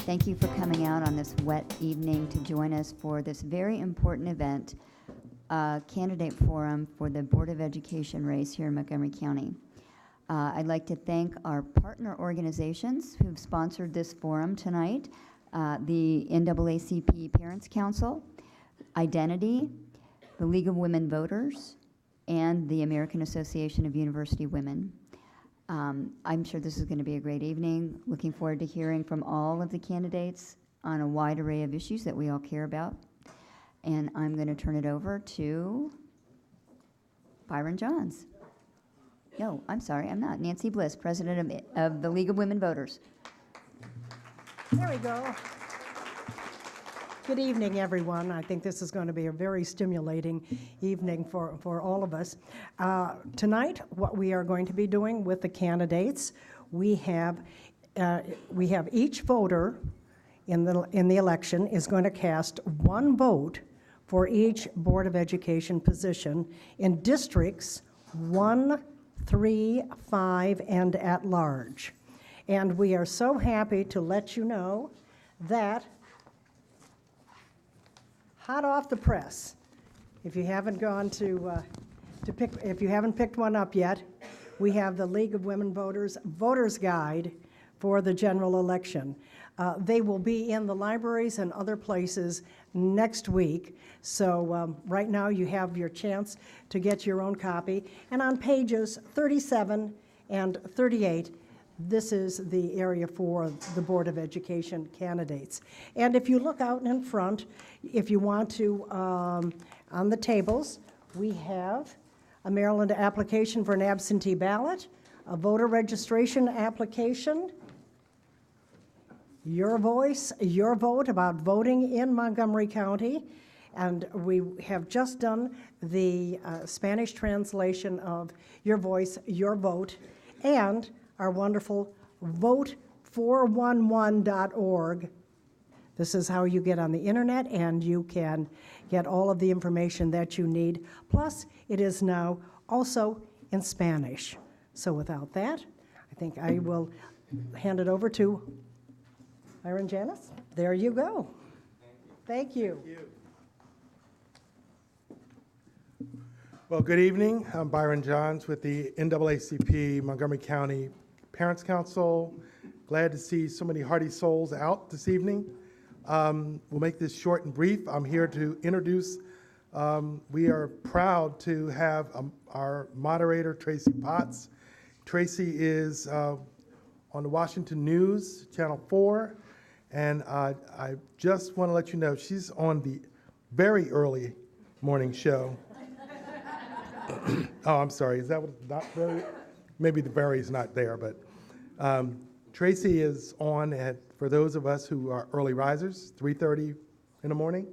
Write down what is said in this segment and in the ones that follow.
Thank you for coming out on this wet evening to join us for this very important event, candidate forum for the Board of Education race here in Montgomery County. I'd like to thank our partner organizations who've sponsored this forum tonight, the NAACP Parents Council, Identity, the League of Women Voters, and the American Association of University Women. I'm sure this is going to be a great evening. Looking forward to hearing from all of the candidates on a wide array of issues that we all care about. And I'm going to turn it over to Byron Johns. No, I'm sorry, I'm not. Nancy Bliss, President of the League of Women Voters. There we go. Good evening, everyone. I think this is going to be a very stimulating evening for all of us. Tonight, what we are going to be doing with the candidates, we have each voter in the election is going to cast one vote for each Board of Education position in districts 1, 3, 5, and at large. And we are so happy to let you know that hot off the press, if you haven't gone if you haven't picked one up yet, we have the League of Women Voters Voters Guide for the general election. They will be in the libraries and other places next week. So right now you have your chance to get your own copy. And on pages 37 and 38, this is the area for the Board of Education candidates. And if you look out in front, if you want to, on the tables, we have a Maryland application for an absentee ballot, a voter registration application, your voice, your vote about voting in Montgomery County, and we have just done the Spanish translation of Your Voice, Your Vote, and our wonderful vote411.org. This is how you get on the internet, and you can get all of the information that you need. Plus, it is now also in Spanish. So without that, I think I will hand it over to Byron Janice. There you go. Thank you. Thank you. Well, good evening. I'm Byron Johns with the NAACP Montgomery County Parents Council. Glad to see so many hearty souls out this evening. We'll make this short and brief. I'm here to introduce, we are proud to have our moderator, Tracy Potts. Tracy is on the Washington News, Channel 4, and I just want to let you know she's on the very early morning show. Oh, I'm sorry, is that what, not very? Maybe the very is not there, but Tracy is on at, for those of us who are early risers, 3:30 in the morning.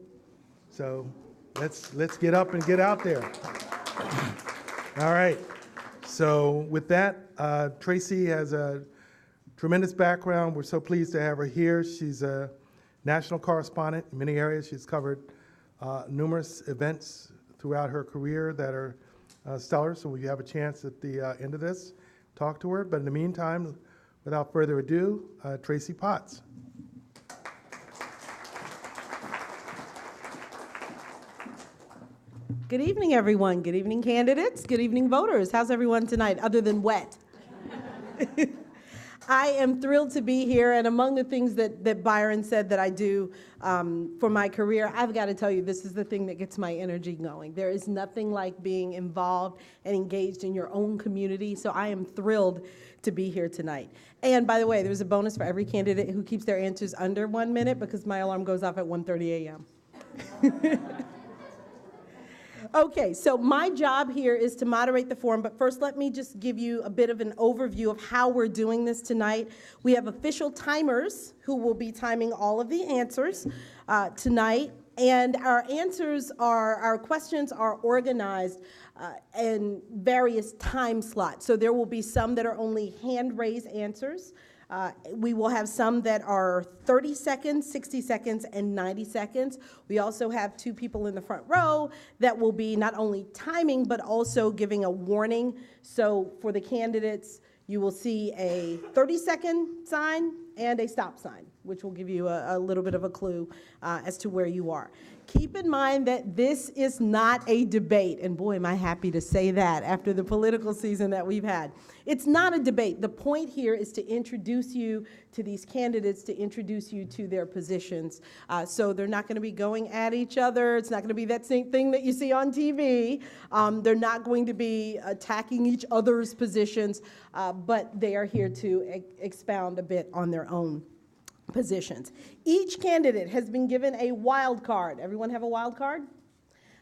So let's get up and get out there. All right. So with that, Tracy has a tremendous background. We're so pleased to have her here. She's a national correspondent in many areas. She's covered numerous events throughout her career that are stellar. So we have a chance at the end of this, talk to her. But in the meantime, without further ado, Tracy Potts. Good evening, everyone. Good evening, candidates. Good evening, voters. How's everyone tonight, other than wet? I am thrilled to be here, and among the things that Byron said that I do for my career, I've got to tell you, this is the thing that gets my energy going. There is nothing like being involved and engaged in your own community, so I am thrilled to be here tonight. And by the way, there's a bonus for every candidate who keeps their answers under 1 minute, because my alarm goes off at 1:30 a.m. Okay, so my job here is to moderate the forum, but first let me just give you a bit of an overview of how we're doing this tonight. We have official timers who will be timing all of the answers tonight, and our questions are organized in various time slots. So there will be some that are only hand-raised answers. We will have some that are 30 seconds, 60 seconds, and 90 seconds. We also have 2 people in the front row that will be not only timing, but also giving a warning. So for the candidates, you will see a 30-second sign and a stop sign. which will give you a little bit of a clue as to where you are. Keep in mind that this is not a debate, and boy, am I happy to say that after the political season that we've had. It's not a debate. The point here is to introduce you to these candidates, to introduce you to their positions. So they're not going to be going at each other. It's not going to be that same thing that you see on TV. They're not going to be attacking each other's positions, but they are here to expound a bit on their own positions. Each candidate has been given a wild card. Everyone have a wild card?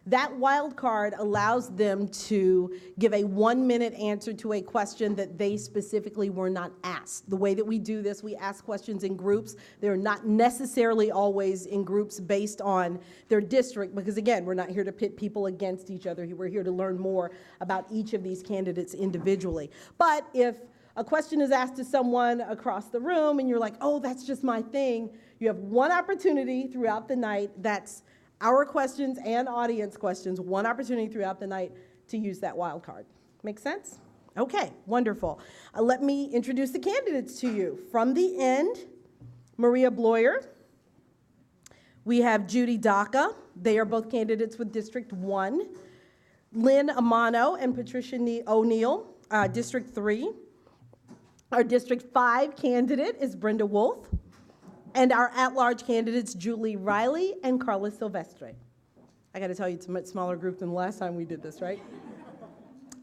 That wild card allows them to give a 1-minute answer to a question that they specifically were not asked. The way that we do this, we ask questions in groups. They're not necessarily always in groups based on their district, because again, we're not here to pit people against each other. We're here to learn more about each of these candidates individually. But if a question is asked to someone across the room and you're like, oh, that's just my thing, you have one opportunity throughout the night. That's our questions and audience questions, one opportunity throughout the night to use that wild card. Make sense? Okay, wonderful. Let me introduce the candidates to you. From the end, Maria Bloyer. We have Judy Daca. They are both candidates with District 1. Lynn Amano and Patricia O'Neill, District 3. Our District 5 candidate is Brenda Wolf, and our at-large candidates, Julie Riley and Carla Silvestre. I got to tell you, it's a much smaller group than the last time we did this, right?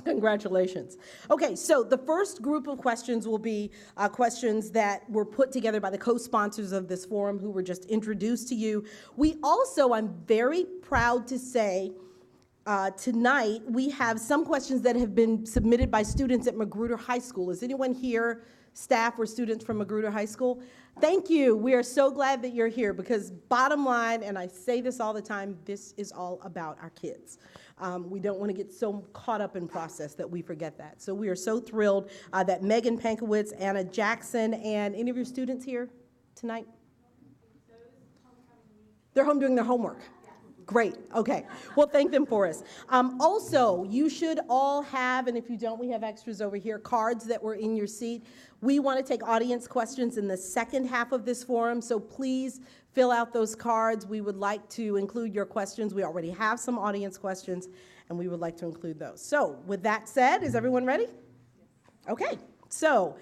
Congratulations. Okay, so the first group of questions will be questions that were put together by the co-sponsors of this forum who were just introduced to you. We also, I'm very proud to say, tonight, we have some questions that have been submitted by students at Magruder High School. Is anyone here, staff or students from Magruder High School? Thank you. We are so glad that you're here because bottom line, and I say this all the time, this is all about our kids. We don't want to get so caught up in process that we forget that. So we are so thrilled that Megan Pankowitz, Anna Jackson, and any of your students here tonight? They're home doing their homework. Great, okay. Well, thank them for us. Also, you should all have, and if you don't, we have extras over here, cards that were in your seat. We want to take audience questions in the second half of this forum, so please fill out those cards. We would like to include your questions. We already have some audience questions, and we would like to include those. So, with that said, is everyone ready? Okay, so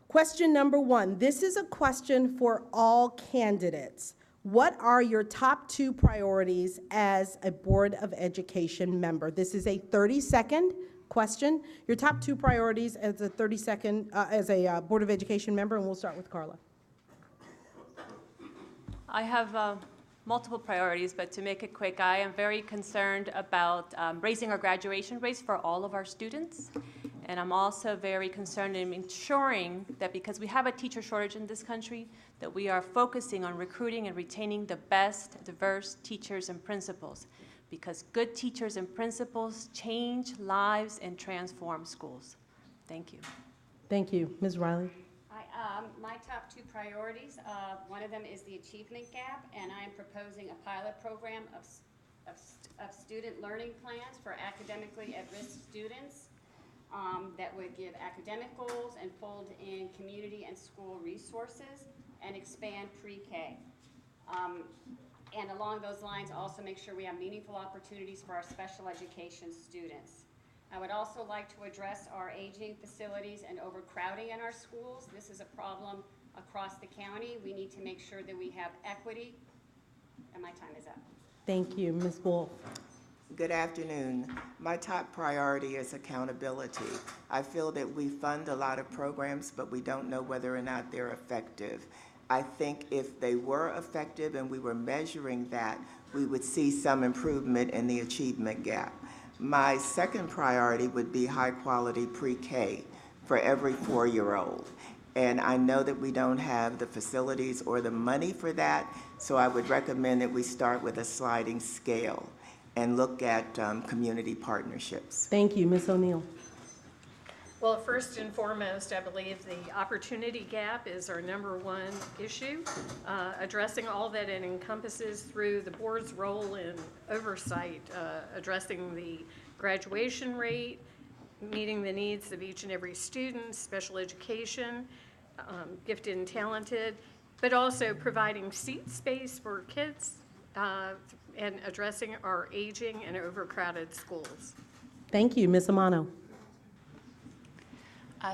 question number 1. This is a question for all candidates. What are your top 2 priorities as a Board of Education member? This is a 30-second question. Your top 2 priorities as a 30-second, as a Board of Education member, and we'll start with Carla. I have multiple priorities, but to make it quick, I am very concerned about raising our graduation rates for all of our students. And I'm also very concerned in ensuring that because we have a teacher shortage in this country, that we are focusing on recruiting and retaining the best diverse teachers and principals. Because good teachers and principals change lives and transform schools. Thank you. Thank you. Ms. Riley? My top 2 priorities, one of them is the achievement gap, and I am proposing a pilot program of student learning plans for academically at-risk students that would give academic goals and fold in community and school resources and expand pre-K. And along those lines, also make sure we have meaningful opportunities for our special education students. I would also like to address our aging facilities and overcrowding in our schools. This is a problem across the county. We need to make sure that we have equity. And my time is up. Thank you. Ms. Wolf? Good afternoon. My top priority is accountability. I feel that we fund a lot of programs, but we don't know whether or not they're effective. I think if they were effective and we were measuring that, we would see some improvement in the achievement gap. My second priority would be high-quality pre-K for every 4-year-old. And I know that we don't have the facilities or the money for that, so I would recommend that we start with a sliding scale and look at community partnerships. Thank you. Ms. O'Neill? Well, first and foremost, I believe the opportunity gap is our #1 issue. Addressing all that it encompasses through the board's role in oversight, addressing the graduation rate, meeting the needs of each and every student, special education, gifted and talented, but also providing seat space for kids and addressing our aging and overcrowded schools. Thank you. Ms. Amano.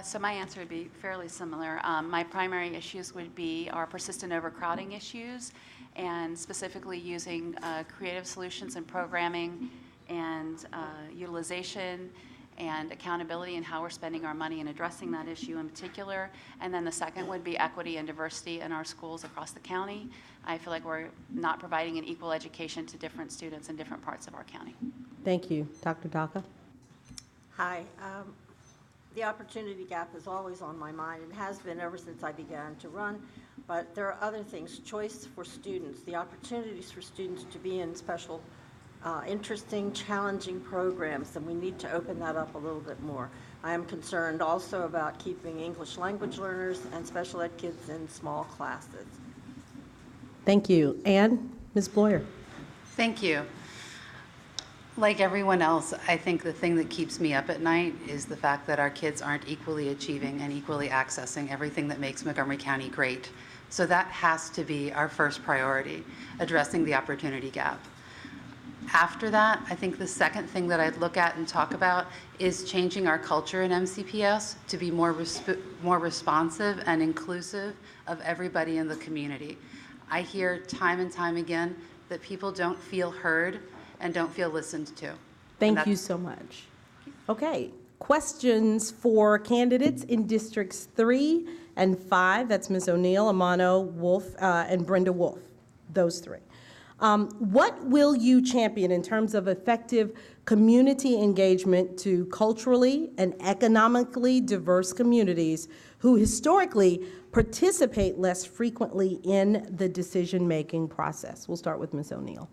So my answer would be fairly similar. My primary issues would be our persistent overcrowding issues, and specifically using creative solutions in programming and utilization and accountability and how we're spending our money and addressing that issue in particular. And then the second would be equity and diversity in our schools across the county. I feel like we're not providing an equal education to different students in different parts of our county. Thank you. Dr. Daka. Hi. The opportunity gap is always on my mind. It has been ever since I began to run, but there are other things. Choice for students, the opportunities for students to be in special, interesting, challenging programs, and we need to open that up a little bit more. I am concerned also about keeping English language learners and special ed kids in small classes. Thank you. And Ms. Bloyer. Thank you. Like everyone else, I think the thing that keeps me up at night is the fact that our kids aren't equally achieving and equally accessing everything that makes Montgomery County great. So that has to be our first priority, addressing the opportunity gap. After that, I think the second thing that I'd look at and talk about is changing our culture in MCPS to be more responsive and inclusive of everybody in the community. I hear time and time again that people don't feel heard and don't feel listened to. Thank you so much. Okay, questions for candidates in Districts 3 and 5. That's Ms. O'Neill, Amano, Wolf, and Brenda Wolf, those three. What will you champion in terms of effective community engagement to culturally and economically diverse communities who historically participate less frequently in the decision-making process? We'll start with Ms. O'Neill.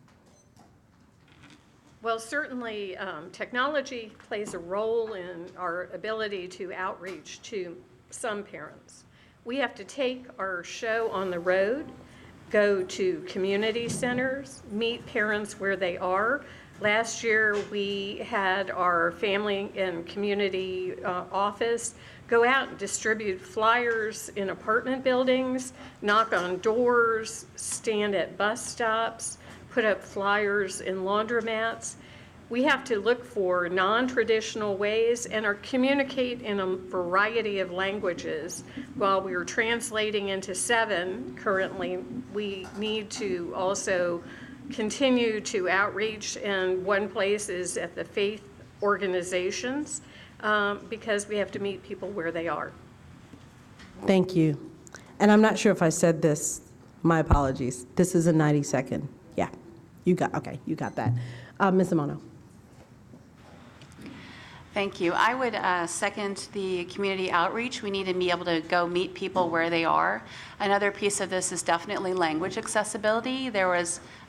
Well, certainly technology plays a role in our ability to outreach to some parents. We have to take our show on the road, go to community centers, meet parents where they are. Last year, we had our family and community office go out and distribute flyers in apartment buildings, knock on doors, stand at bus stops, put up flyers in laundromats. We have to look for non-traditional ways and communicate in a variety of languages. While we are translating into 7 currently, we need to also continue to outreach, and one place is at the faith organizations because we have to meet people where they are. Thank you. And I'm not sure if I said this. My apologies. This is a 90-second. Yeah, you got that. Ms. Amano. Thank you. I would second the community outreach. We need to be able to go meet people where they are. Another piece of this is definitely language accessibility.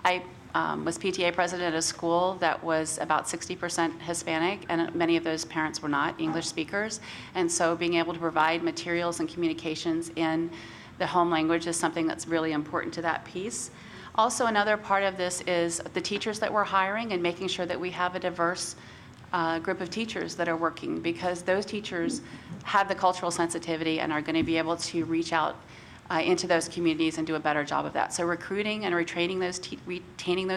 I was PTA president at a school that was about 60% Hispanic, and many of those parents were not English speakers. And so being able to provide materials and communications in the home language is something that's really important to that piece. Also, another part of this is the teachers that we're hiring and making sure that we have a diverse group of teachers that are working, because those teachers have the cultural sensitivity and are going to be able to reach out into those communities and do a better job of that. So recruiting and retaining those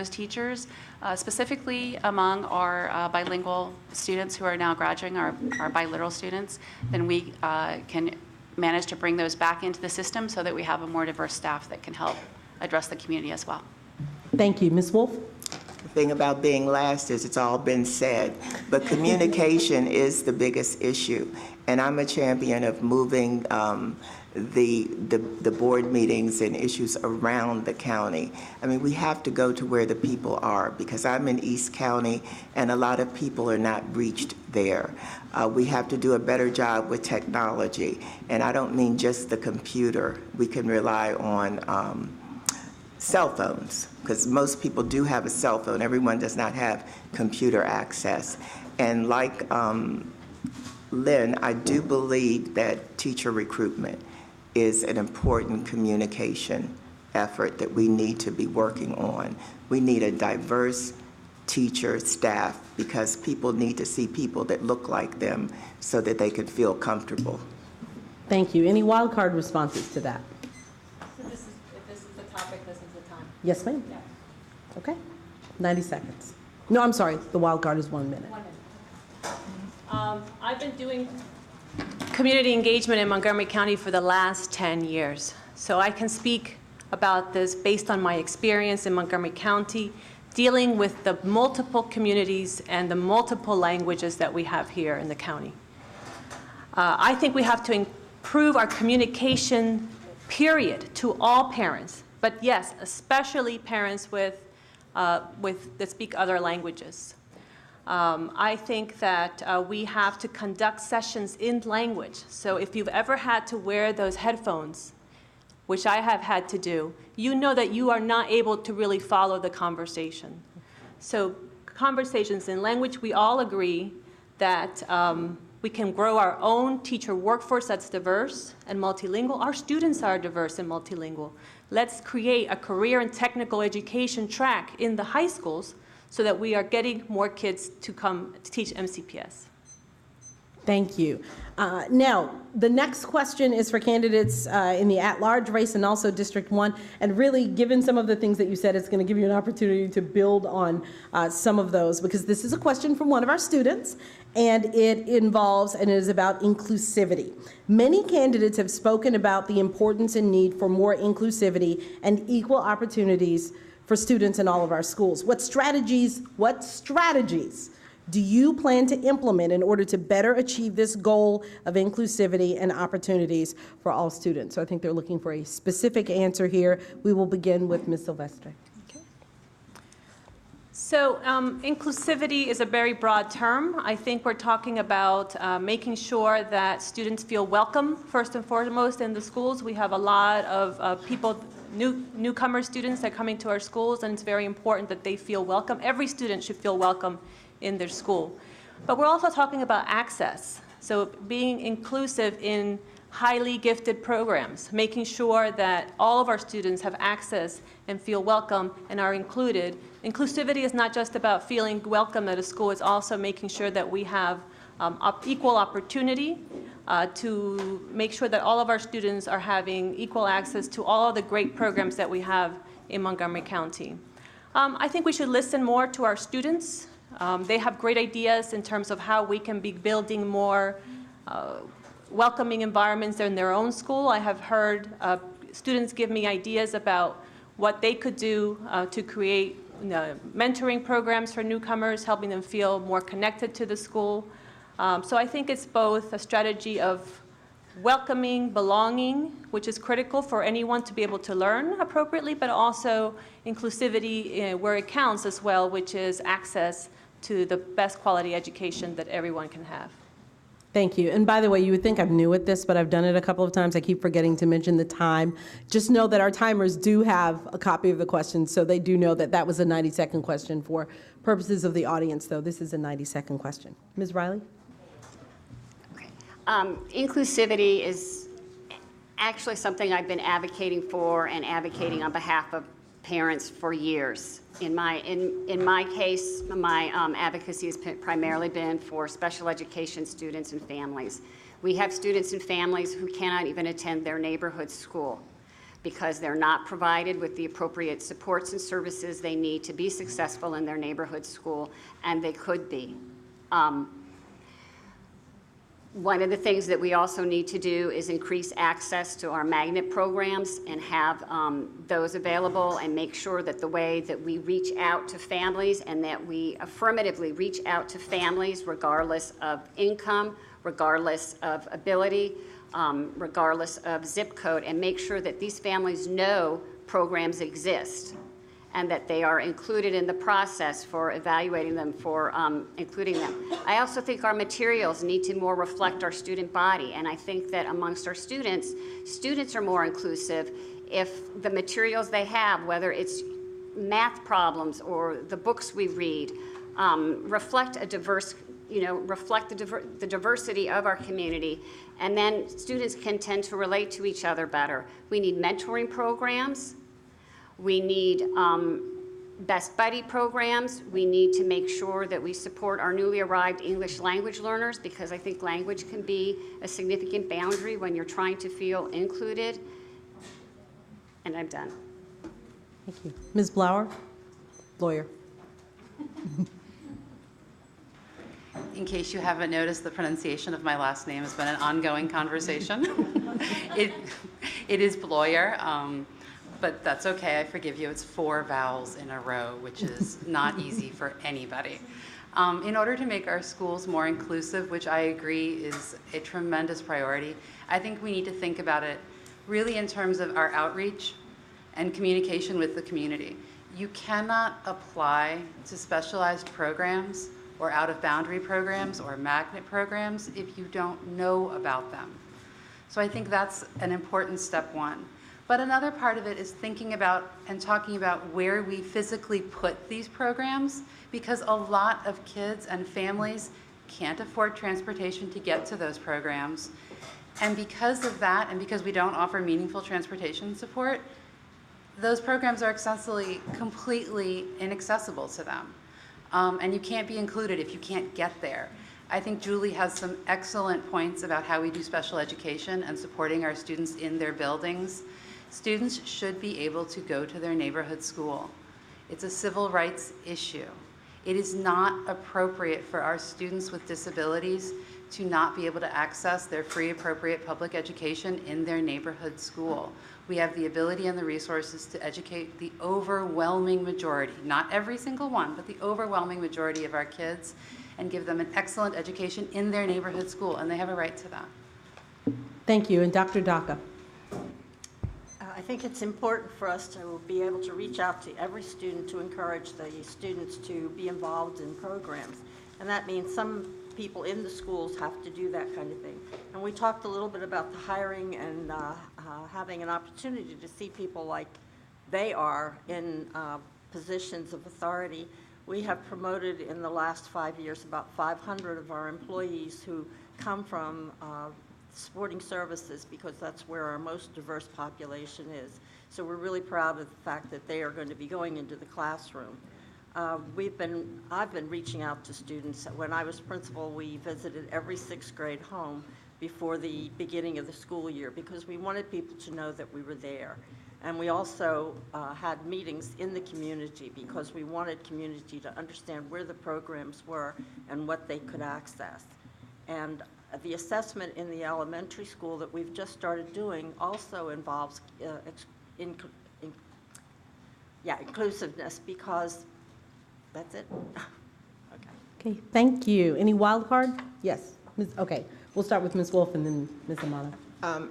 teachers, specifically among our bilingual students who are now graduating, our bilingual students, then we can manage to bring those back into the system so that we have a more diverse staff that can help address the community as well. Thank you. Ms. Wolf? The thing about being last is it's all been said, but communication is the biggest issue. And I'm a champion of moving the board meetings and issues around the county. I mean, we have to go to where the people are, because I'm in East County and a lot of people are not reached there. We have to do a better job with technology. And I don't mean just the computer. We can rely on cell phones, because most people do have a cell phone. Everyone does not have computer access. And like Lynn, I do believe that teacher recruitment is an important communication effort that we need to be working on. We need a diverse teacher staff, because people need to see people that look like them so that they can feel comfortable. Thank you. Any wild card responses to that? Yes, ma'am. Okay, 90 seconds. No, I'm sorry, the wild card is 1 minute. I've been doing community engagement in Montgomery County for the last 10 years. So I can speak about this based on my experience in Montgomery County, dealing with the multiple communities and the multiple languages that we have here in the county. I think we have to improve our communication, period, to all parents. But yes, especially parents that speak other languages. I think that we have to conduct sessions in language. So if you've ever had to wear those headphones, which I have had to do, you know that you are not able to really follow the conversation. So conversations in language, we all agree that we can grow our own teacher workforce that's diverse and multilingual. Our students are diverse and multilingual. Let's create a career and technical education track in the high schools so that we are getting more kids to come to teach MCPS. Thank you. Now, the next question is for candidates in the at-large race and also District 1. And really, given some of the things that you said, it's going to give you an opportunity to build on some of those, because this is a question from one of our students, and it involves and it is about inclusivity. Many candidates have spoken about the importance and need for more inclusivity and equal opportunities for students in all of our schools. What strategies do you plan to implement in order to better achieve this goal of inclusivity and opportunities for all students? So I think they're looking for a specific answer here. We will begin with Ms. Silvestre. Okay. So inclusivity is a very broad term. I think we're talking about making sure that students feel welcome, first and foremost, in the schools. We have a lot of people, newcomer students that are coming to our schools, and it's very important that they feel welcome. Every student should feel welcome in their school. But we're also talking about access. So being inclusive in highly gifted programs, making sure that all of our students have access and feel welcome and are included. Inclusivity is not just about feeling welcome at a school, it's also making sure that we have equal opportunity to make sure that all of our students are having equal access to all of the great programs that we have in Montgomery County. I think we should listen more to our students. They have great ideas in terms of how we can be building more welcoming environments in their own school. I have heard students give me ideas about what they could do to create mentoring programs for newcomers, helping them feel more connected to the school. So I think it's both a strategy of welcoming, belonging, which is critical for anyone to be able to learn appropriately, but also inclusivity where it counts as well, which is access to the best quality education that everyone can have. Thank you. And by the way, you would think I'm new at this, but I've done it a couple of times. I keep forgetting to mention the time. Just know that our timers do have a copy of the question, so they do know that that was a 90-second question. For purposes of the audience, though, this is a 90-second question. Ms. Riley? Okay. Inclusivity is actually something I've been advocating for and advocating on behalf of parents for years. In my case, my advocacy has primarily been for special education students and families. We have students and families who cannot even attend their neighborhood school because they're not provided with the appropriate supports and services they need to be successful in their neighborhood school, and they could be. One of the things that we also need to do is increase access to our magnet programs and have those available, and make sure that the way that we reach out to families and that we affirmatively reach out to families regardless of income, regardless of ability, regardless of zip code, and make sure that these families know programs exist and that they are included in the process for evaluating them, for including them. I also think our materials need to more reflect our student body, and I think that amongst our students are more inclusive if the materials they have, whether it's math problems or the books we read, reflect a diverse, reflect the diversity of our community, and then students can tend to relate to each other better. We need mentoring programs. We need best buddy programs. We need to make sure that we support our newly arrived English language learners, because I think language can be a significant boundary when you're trying to feel included. And I'm done. Thank you. Ms. Blower, lawyer. In case you haven't noticed, the pronunciation of my last name has been an ongoing conversation. It is Bloyer, but that's okay. I forgive you. It's 4 vowels in a row, which is not easy for anybody. In order to make our schools more inclusive, which I agree is a tremendous priority, I think we need to think about it really in terms of our outreach and communication with the community. You cannot apply to specialized programs or out-of-boundary programs or magnet programs if you don't know about them. So I think that's an important step one. But another part of it is thinking about and talking about where we physically put these programs, because a lot of kids and families can't afford transportation to get to those programs. And because of that, and because we don't offer meaningful transportation support, those programs are essentially completely inaccessible to them. And you can't be included if you can't get there. I think Julie has some excellent points about how we do special education and supporting our students in their buildings. Students should be able to go to their neighborhood school. It's a civil rights issue. It is not appropriate for our students with disabilities to not be able to access their free, appropriate public education in their neighborhood school. We have the ability and the resources to educate the overwhelming majority, not every single one, but the overwhelming majority of our kids, and give them an excellent education in their neighborhood school, and they have a right to that. Thank you. And Dr. Daka. I think it's important for us to be able to reach out to every student to encourage the students to be involved in programs. And that means some people in the schools have to do that kind of thing. And we talked a little bit about the hiring and having an opportunity to see people like they are in positions of authority. We have promoted in the last 5 years about 500 of our employees who come from sporting services, because that's where our most diverse population is. So we're really proud of the fact that they are going to be going into the classroom. I've been reaching out to students. When I was principal, we visited every 6th grade home before the beginning of the school year, because we wanted people to know that we were there. And we also had meetings in the community, because we wanted community to understand where the programs were and what they could access. And the assessment in the elementary school that we've just started doing also involves inclusiveness, because that's it. Okay, thank you. Any wild card? Yes. Okay, we'll start with Ms. Wolf and then Ms. Amano.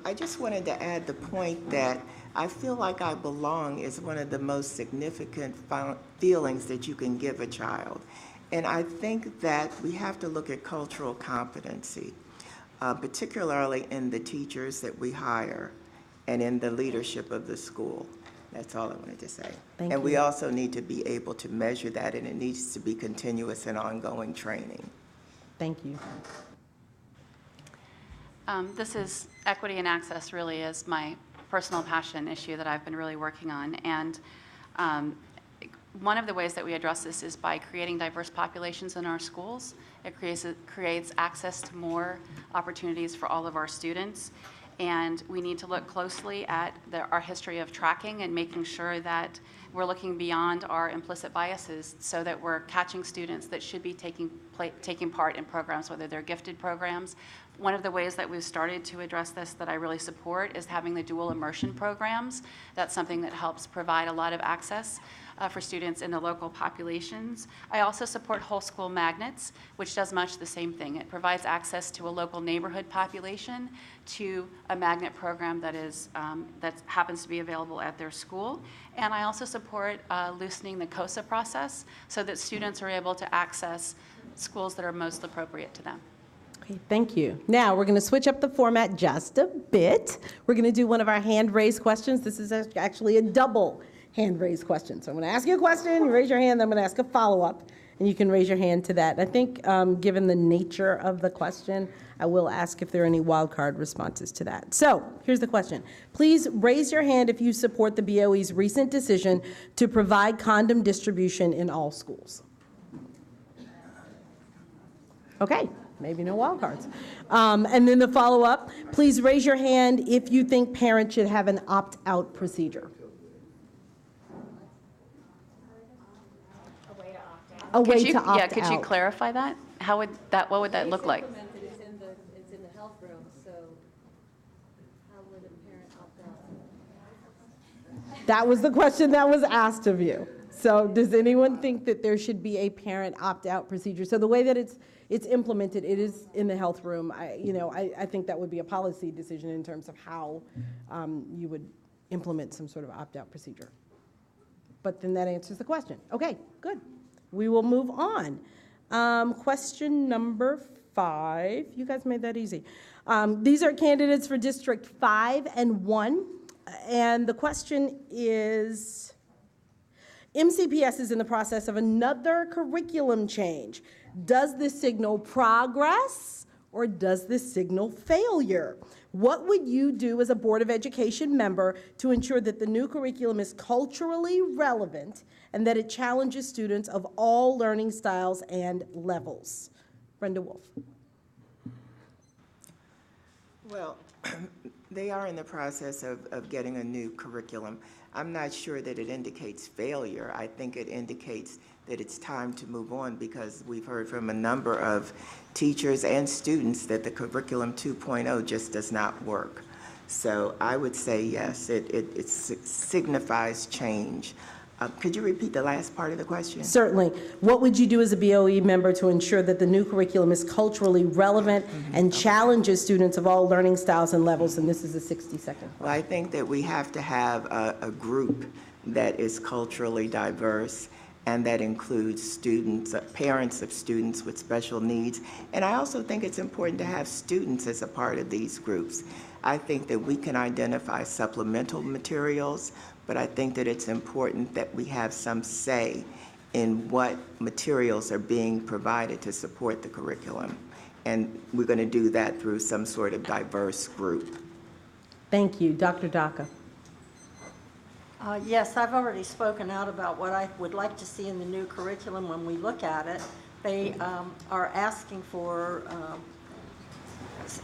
I just wanted to add the point that I feel like I belong is one of the most significant feelings that you can give a child. And I think that we have to look at cultural competency, particularly in the teachers that we hire and in the leadership of the school. That's all I wanted to say. Thank and you. we also need to be able to measure that, and it needs to be continuous and ongoing training. Thank you. This is equity and access really is my personal passion issue that I've been really working on. And one of the ways that we address this is by creating diverse populations in our schools. It creates access to more opportunities for all of our students. And we need to look closely at our history of tracking and making sure that we're looking beyond our implicit biases, so that we're catching students that should be taking part in programs, whether they're gifted programs. One of the ways that we've started to address this that I really support is having the dual immersion programs. That's something that helps provide a lot of access for students in the local populations. I also support whole school magnets, which does much the same thing. It provides access to a local neighborhood population to a magnet program that happens to be available at their school. And I also support loosening the COSA process so that students are able to access schools that are most appropriate to them. Okay, thank you. Now, we're going to switch up the format just a bit. We're going to do one of our hand-raised questions. This is actually a double hand-raised question. So I'm going to ask you a question, you raise your hand, then I'm going to ask a follow-up, and you can raise your hand to that. I think given the nature of the question, I will ask if there are any wildcard responses to that. So here's the question. Please raise your hand if you support the BOE's recent decision to provide condom distribution in all schools. Okay, maybe no wildcards. And then the follow-up, please raise your hand if you think parents should have an opt-out procedure. a way Could you, to opt yeah, out. could you clarify that? How would that, what would that look like? It's in the health room, so how would a parent opt out? That was the question that was asked of you. So does anyone think that there should be a parent opt-out procedure? So the way that it's implemented, it is in the health room. I think that would be a policy decision in terms of how you would implement some sort of opt-out procedure. But then that answers the question. Okay, good. We will move on. Question number 5. You guys made that easy. These are candidates for District 5 and 1. And the question is, MCPS is in the process of another curriculum change. Does this signal progress or does this signal failure? What would you do as a Board of Education member to ensure that the new curriculum is culturally relevant and that it challenges students of all learning styles and levels? Brenda Wolf. Well, they are in the process of getting a new curriculum. I'm not sure that it indicates failure. I think it indicates that it's time to move on because we've heard from a number of teachers and students that the curriculum 2.0 just does not work. So I would say yes, it signifies change. Could you repeat the last part of the question? Certainly. What would you do as a BOE member to ensure that the new curriculum is culturally relevant and challenges students of all learning styles and levels? And this is a 60-second. Well, I think that we have to have a group that is culturally diverse and that includes students, parents of students with special needs. And I also think it's important to have students as a part of these groups. I think that we can identify supplemental materials, but I think that it's important that we have some say in what materials are being provided to support the curriculum. And we're going to do that through some sort of diverse group. Thank you. Dr. Daka. Yes, I've already spoken out about what I would like to see in the new curriculum when we look at it. They are asking for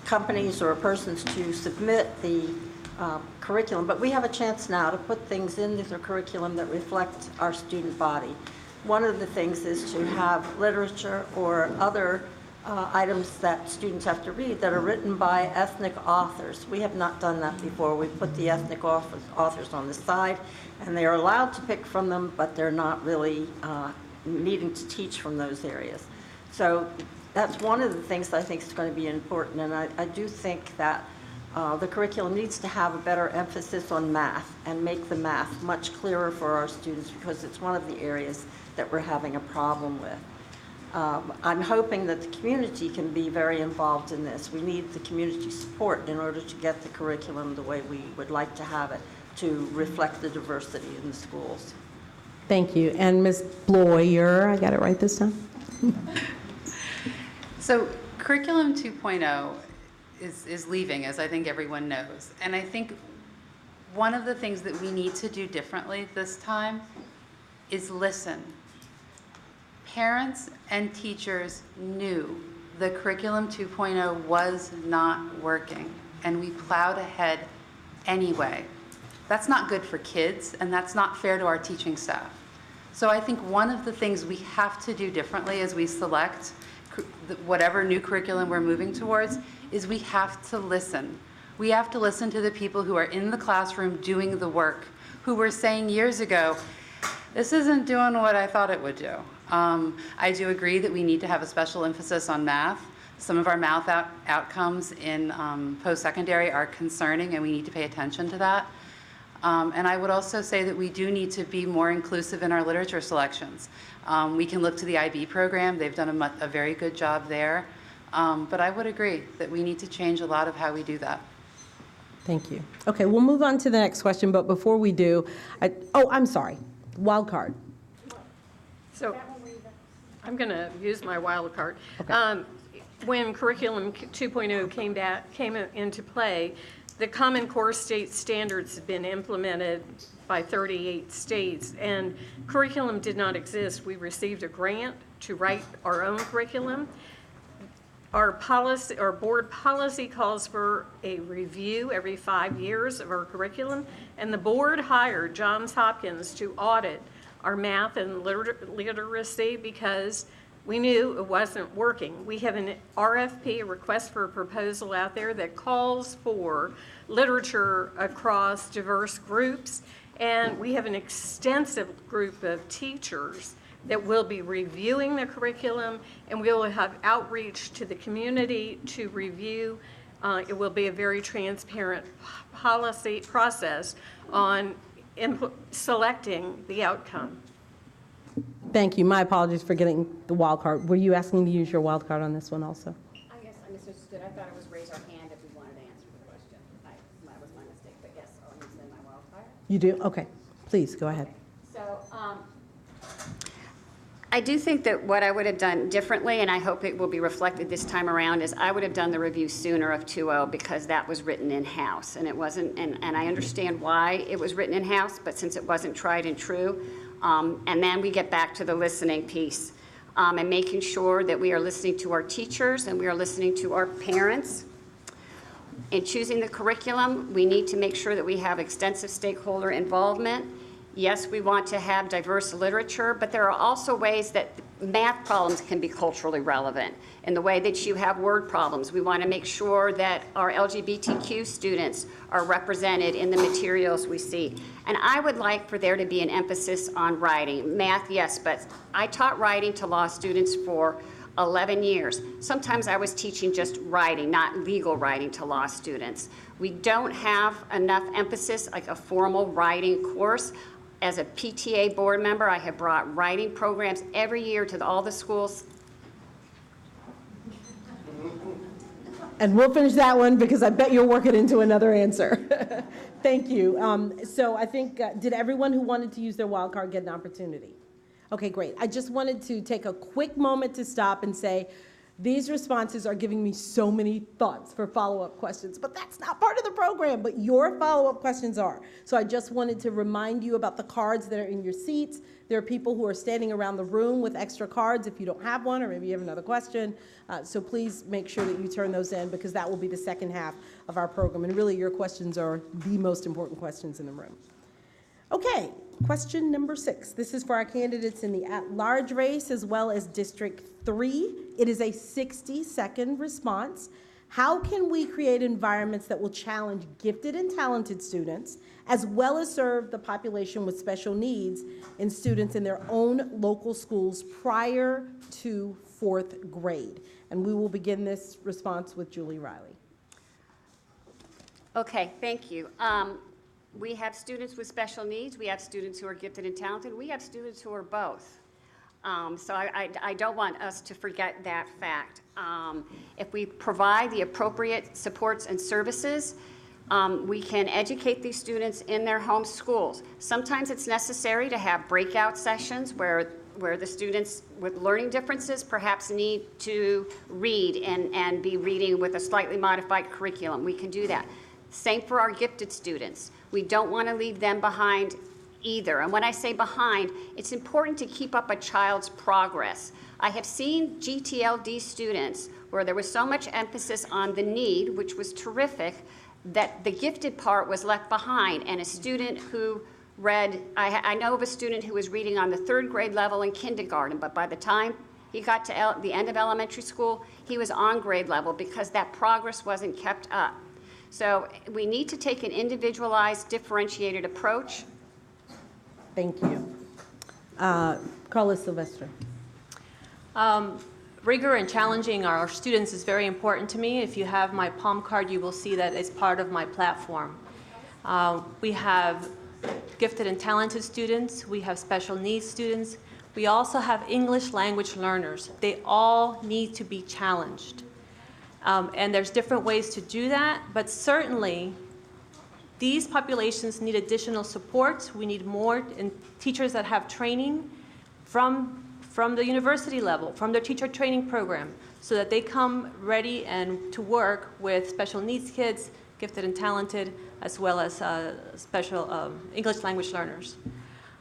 companies or persons to submit the curriculum, but we have a chance now to put things into the curriculum that reflect our student body. One of the things is to have literature or other items that students have to read that are written by ethnic authors. We have not done that before. We put the ethnic authors on the side, and they are allowed to pick from them, but they're not really needing to teach from those areas. So that's one of the things that I think is going to be important, and I do think that the curriculum needs to have a better emphasis on math and make the math much clearer for our students because it's one of the areas that we're having a problem with. I'm hoping that the community can be very involved in this. We need the community support in order to get the curriculum the way we would like to have it to reflect the diversity in the schools. Thank you. And Ms. Bloyer, I got it right this time? So curriculum 2.0 is leaving, as I think everyone knows. And I think one of the things that we need to do differently this time is listen. Parents and teachers knew the curriculum 2.0 was not working, and we plowed ahead anyway. That's not good for kids, and that's not fair to our teaching staff. So I think one of the things we have to do differently as we select whatever new curriculum we're moving towards is we have to listen. We have to listen to the people who are in the classroom doing the work, who were saying years ago, this isn't doing what I thought it would do. I do agree that we need to have a special emphasis on math. Some of our math outcomes in post-secondary are concerning, and we need to pay attention to that. And I would also say that we do need to be more inclusive in our literature selections. We can look to the IB program. They've done a very good job there. But I would agree that we need to change a lot of how we do that. Thank you. Okay, we'll move on to the next question, but before we do, I'm sorry, wild card. So I'm going to use my wild card. Okay. When Curriculum 2.0 came into play, the Common Core State Standards have been implemented by 38 states, and curriculum did not exist. We received a grant to write our own curriculum. Our board policy calls for a review every 5 years of our curriculum, and the board hired Johns Hopkins to audit our math and literacy because we knew it wasn't working. We have an RFP, a request for a proposal out there that calls for literature across diverse groups, and we have an extensive group of teachers that will be reviewing the curriculum, and we will have outreach to the community to review. It will be a very transparent policy process on selecting the outcome. Thank you. My apologies for getting the wild card. Were you asking to use your wild card on this one also? I guess I misunderstood. I thought it was raise our hand if we wanted to answer the question. That was my mistake, but yes, I'll use then my wild card. You do? Okay. Please, go ahead. So, I do think that what I would have done differently, and I hope it will be reflected this time around, is I would have done the review sooner of 2.0 because that was written in-house. And it wasn't, and I understand why it was written in-house, but since it wasn't tried and true, and then we get back to the listening piece and making sure that we are listening to our teachers and we are listening to our parents. In choosing the curriculum, we need to make sure that we have extensive stakeholder involvement. Yes, we want to have diverse literature, but there are also ways that math problems can be culturally relevant. In the way that you have word problems, we want to make sure that our LGBTQ students are represented in the materials we see. And I would like for there to be an emphasis on writing. Math, yes, but I taught writing to law students for 11 years. Sometimes I was teaching just writing, not legal writing to law students. We don't have enough emphasis, like a formal writing course. As a PTA board member, I have brought writing programs every year to all the schools. And we'll finish that one because I bet you'll work it into another answer. Thank you. So I think, did everyone who wanted to use their wild card get an opportunity? Okay, great. I just wanted to take a quick moment to stop and say, these responses are giving me so many thoughts for follow-up questions, but that's not part of the program, but your follow-up questions are. So I just wanted to remind you about the cards that are in your seats. There are people who are standing around the room with extra cards if you don't have one, or maybe you have another question. So please make sure that you turn those in because that will be the second half of our program. And really, your questions are the most important questions in the room. Okay, question number 6. This is for our candidates in the at-large race as well as District 3. It is a 60-second response. How can we create environments that will challenge gifted and talented students as well as serve the population with special needs in students in their own local schools prior to 4th grade? And we will begin this response with Julie Riley. Okay, thank you. We have students with special needs. We have students who are gifted and talented. We have students who are both. So I don't want us to forget that fact. If we provide the appropriate supports and services, we can educate these students in their home schools. Sometimes it's necessary to have breakout sessions where the students with learning differences perhaps need to read and be reading with a slightly modified curriculum. We can do that. Same for our gifted students. We don't want to leave them behind either. And when I say behind, it's important to keep up a child's progress. I have seen GTLD students where there was so much emphasis on the need, which was terrific, that the gifted part was left behind. And a student who read, I know of a student who was reading on the 3rd grade level in kindergarten, but by the time he got to the end of elementary school, he was on grade level because that progress wasn't kept up. So we need to take an individualized, differentiated approach. Thank you. Carla Silvestre. Rigor and challenging our students is very important to me. If you have my palm card, you will see that it's part of my platform. We have gifted and talented students. We have special needs students. We also have English language learners. They all need to be challenged. And there's different ways to do that, but certainly these populations need additional supports. We need more teachers that have training from the university level, from their teacher training program, so that they come ready and to work with special needs kids, gifted and talented, as well as special English language learners.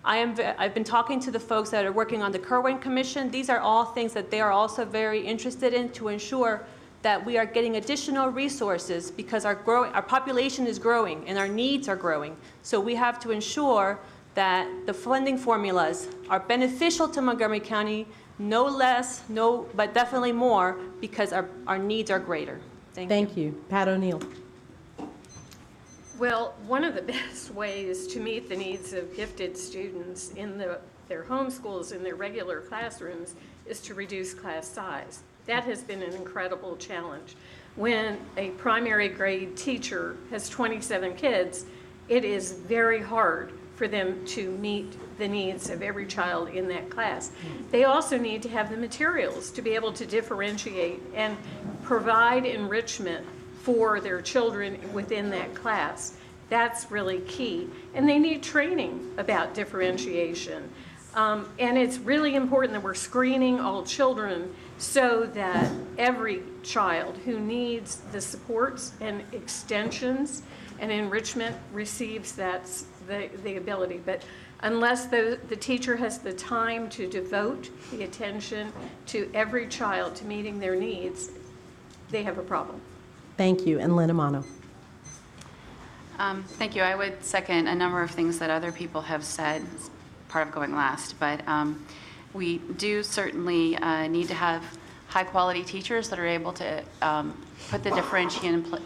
I've been talking to the folks that are working on the Kerwin Commission. These are all things that they are also very interested in to ensure that we are getting additional resources because our population is growing and our needs are growing. So we have to ensure that the funding formulas are beneficial to Montgomery County, no less, but definitely more, because our needs are greater. Thank you. Pat O'Neill. Well, one of the best ways to meet the needs of gifted students in their home schools, in their regular classrooms, is to reduce class size. That has been an incredible challenge. When a primary grade teacher has 27 kids, it is very hard for them to meet the needs of every child in that class. They also need to have the materials to be able to differentiate and provide enrichment for their children within that class. That's really key. And they need training about differentiation. And it's really important that we're screening all children so that every child who needs the supports and extensions and enrichment receives the ability. But unless the teacher has the time to devote the attention to every child, to meeting their needs, they have a problem. Thank you. And Lynn Amano. Thank you. I would second a number of things that other people have said, as part of going last, but we do certainly need to have high-quality teachers that are able to put the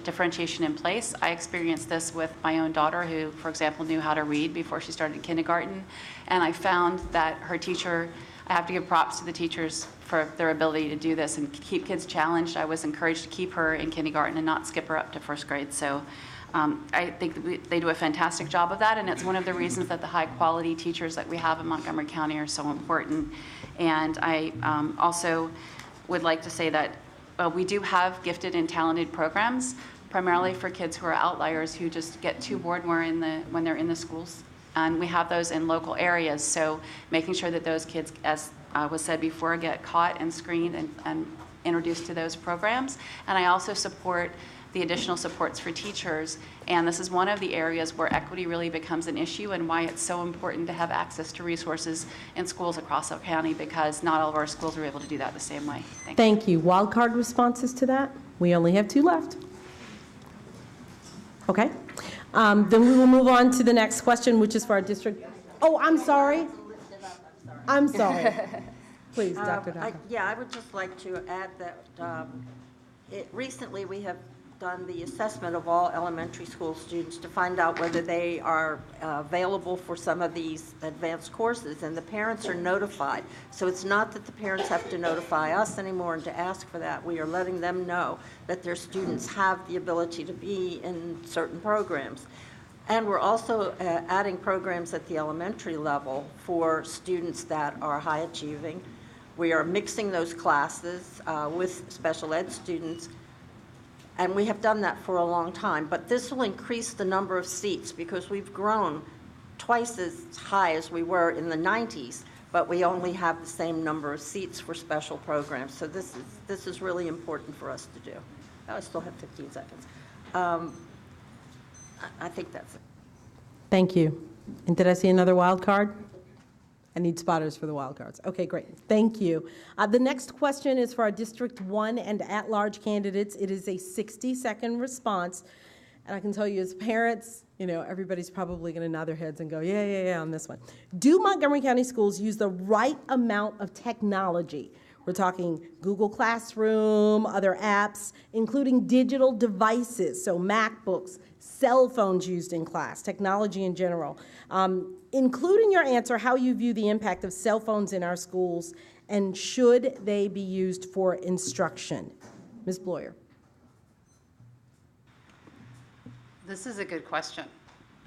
differentiation in place. I experienced this with my own daughter who, for example, knew how to read before she started kindergarten, and I found that her teacher, I have to give props to the teachers for their ability to do this and keep kids challenged. I was encouraged to keep her in kindergarten and not skip her up to first grade. So I think they do a fantastic job of that, and it's one of the reasons that the high-quality teachers that we have in Montgomery County are so important. And I also would like to say that we do have gifted and talented programs, primarily for kids who are outliers who just get too bored when they're in the schools. And we have those in local areas, so making sure that those kids, as was said before, get caught and screened and introduced to those programs. And I also support the additional supports for teachers, and this is one of the areas where equity really becomes an issue and why it's so important to have access to resources in schools across our county, because not all of our schools are able to do that the same way. Thank you. Wildcard responses to that? We only have 2 left. Okay. Then we will move on to the next question, which is for our district. Oh, I'm sorry. I'm sorry. Please, Dr. Daka. Yeah, I would just like to add that recently we have done the assessment of all elementary school students to find out whether they are available for some of these advanced courses, and the parents are notified. So it's not that the parents have to notify us anymore and to ask for that. We are letting them know that their students have the ability to be in certain programs. And we're also adding programs at the elementary level for students that are high achieving. We are mixing those classes with special ed students, and we have done that for a long time. But this will increase the number of seats because we've grown twice as high as we were in the 90s, but we only have the same number of seats for special programs. So this is really important for us to do. I still have 15 seconds. I think that's it. Thank you. And did I see another wild card? I need spotters for the wild cards. Okay, great. Thank you. The next question is for our District 1 and at-large candidates. It is a 60-second response. And I can tell you as parents, everybody's probably going to nod their heads and go, yeah, on this one. Do Montgomery County schools use the right amount of technology? We're talking Google Classroom, other apps, including digital devices, so MacBooks, cell phones used in class, technology in general. Include in your answer how you view the impact of cell phones in our schools, and should they be used for instruction? Ms. Bloyer. This is a good question,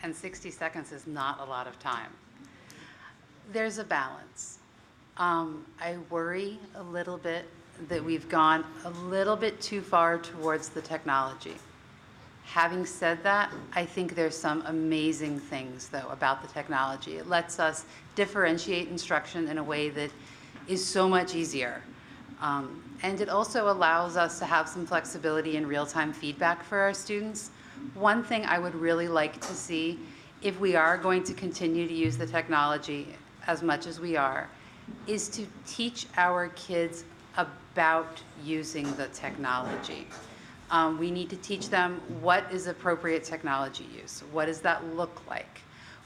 and 60 seconds is not a lot of time. There's a balance. I worry a little bit that we've gone a little bit too far towards the technology. Having said that, I think there's some amazing things, though, about the technology. It lets us differentiate instruction in a way that is so much easier. And it also allows us to have some flexibility and real-time feedback for our students. One thing I would really like to see, if we are going to continue to use the technology as much as we are, is to teach our kids about using the technology. We need to teach them what is appropriate technology use. What does that look like?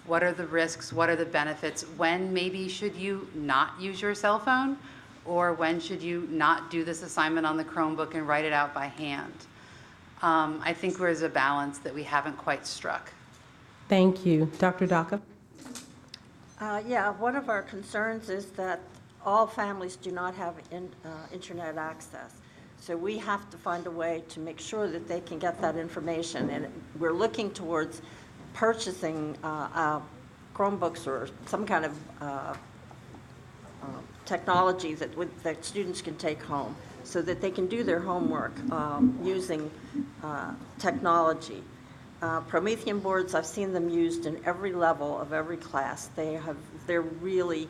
What are the risks? What are the benefits? When maybe should you not use your cell phone? Or when should you not do this assignment on the Chromebook and write it out by hand? I think there's a balance that we haven't quite struck. Thank you. Dr. Daka? Yeah, one of our concerns is that all families do not have internet access. So we have to find a way to make sure that they can get that information. And we're looking towards purchasing Chromebooks or some kind of technology that students can take home so that they can do their homework using technology. Promethean boards, I've seen them used in every level of every class. They're really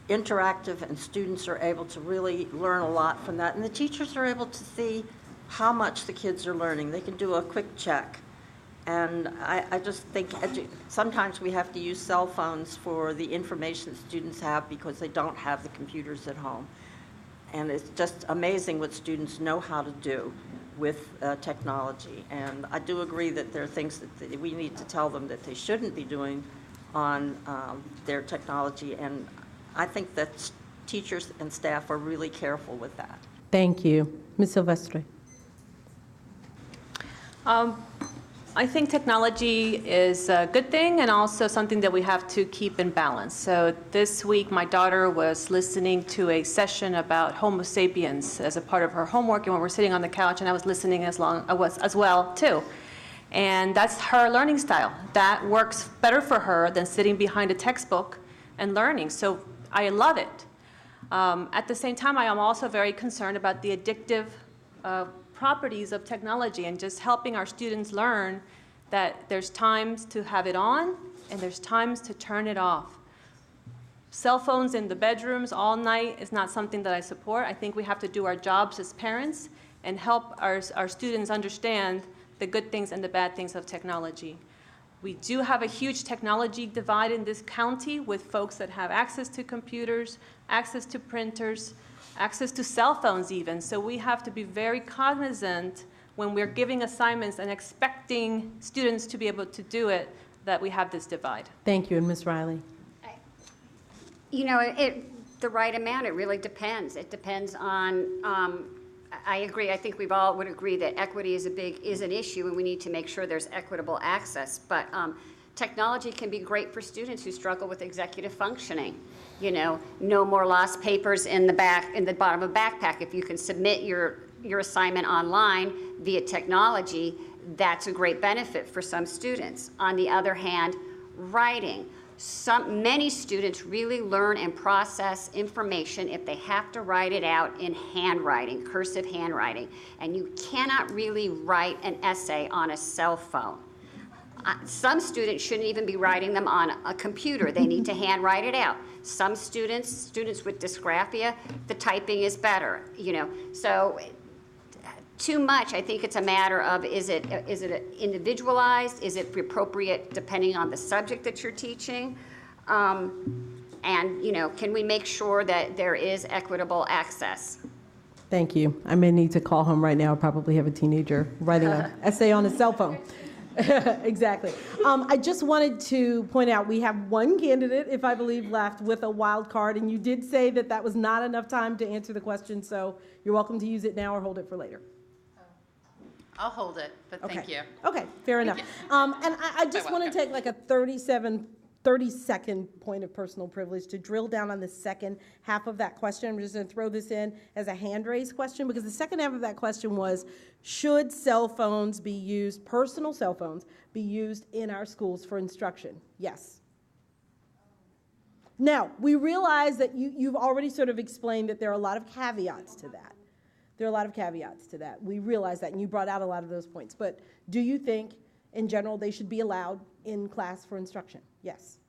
interactive, and students are able to really learn a lot from that. And the teachers are able to see how much the kids are learning. They can do a quick check. And I just think sometimes we have to use cell phones for the information students have because they don't have the computers at home. And it's just amazing what students know how to do with technology. And I do agree that there are things that we need to tell them that they shouldn't be doing on their technology. And I think that teachers and staff are really careful with that. Thank you. Ms. Silvestre? I think technology is a good thing and also something that we have to keep in balance. So this week, my daughter was listening to a session about Homo sapiens as a part of her homework, and when we're sitting on the couch, and I was listening as well too. And that's her learning style. That works better for her than sitting behind a textbook and learning. So I love it. At the same time, I am also very concerned about the addictive properties of technology and just helping our students learn that there's times to have it on and there's times to turn it off. Cell phones in the bedrooms all night is not something that I support. I think we have to do our jobs as parents and help our students understand the good things and the bad things of technology. We do have a huge technology divide in this county with folks that have access to computers, access to printers, access to cell phones even. So we have to be very cognizant when we're giving assignments and expecting students to be able to do it, that we have this divide. Thank you. And Ms. Riley? You know, the right amount, it really depends. It depends on, I agree, I think we've all would agree that equity is an issue and we need to make sure there's equitable access. But technology can be great for students who struggle with executive functioning. You know, no more lost papers in the bottom of a backpack. If you can submit your assignment online via technology, that's a great benefit for some students. On the other hand, writing. Many students really learn and process information if they have to write it out in handwriting, cursive handwriting. And you cannot really write an essay on a cell phone. Some students shouldn't even be writing them on a computer. They need to handwrite it out. Some students with dysgraphia, the typing is better, you know. So too much, I think it's a matter of is it individualized? Is it appropriate depending on the subject that you're teaching? And, you know, can we make sure that there is equitable access? Thank you. I may need to call home right now. I probably have a teenager writing an essay on a cell phone. Exactly. I just wanted to point out we have one candidate, if I believe, left with a wild card, and you did say that that was not enough time to answer the question, so you're welcome to use it now or hold it for later. I'll hold it, but thank you. Okay, fair enough. And I just want to take like a 30-second point of personal privilege to drill down on the second half of that question. I'm just going to throw this in as a hand raised question because the second half of that question was, should cell phones be used, personal cell phones, be used in our schools for instruction? Yes. Now, we realize that you've already sort of explained that there are a lot of caveats to that. There are a lot of caveats to that. We realize that, and you brought out a lot of those points. But do you think, in general, they should be allowed in class for instruction? Yes.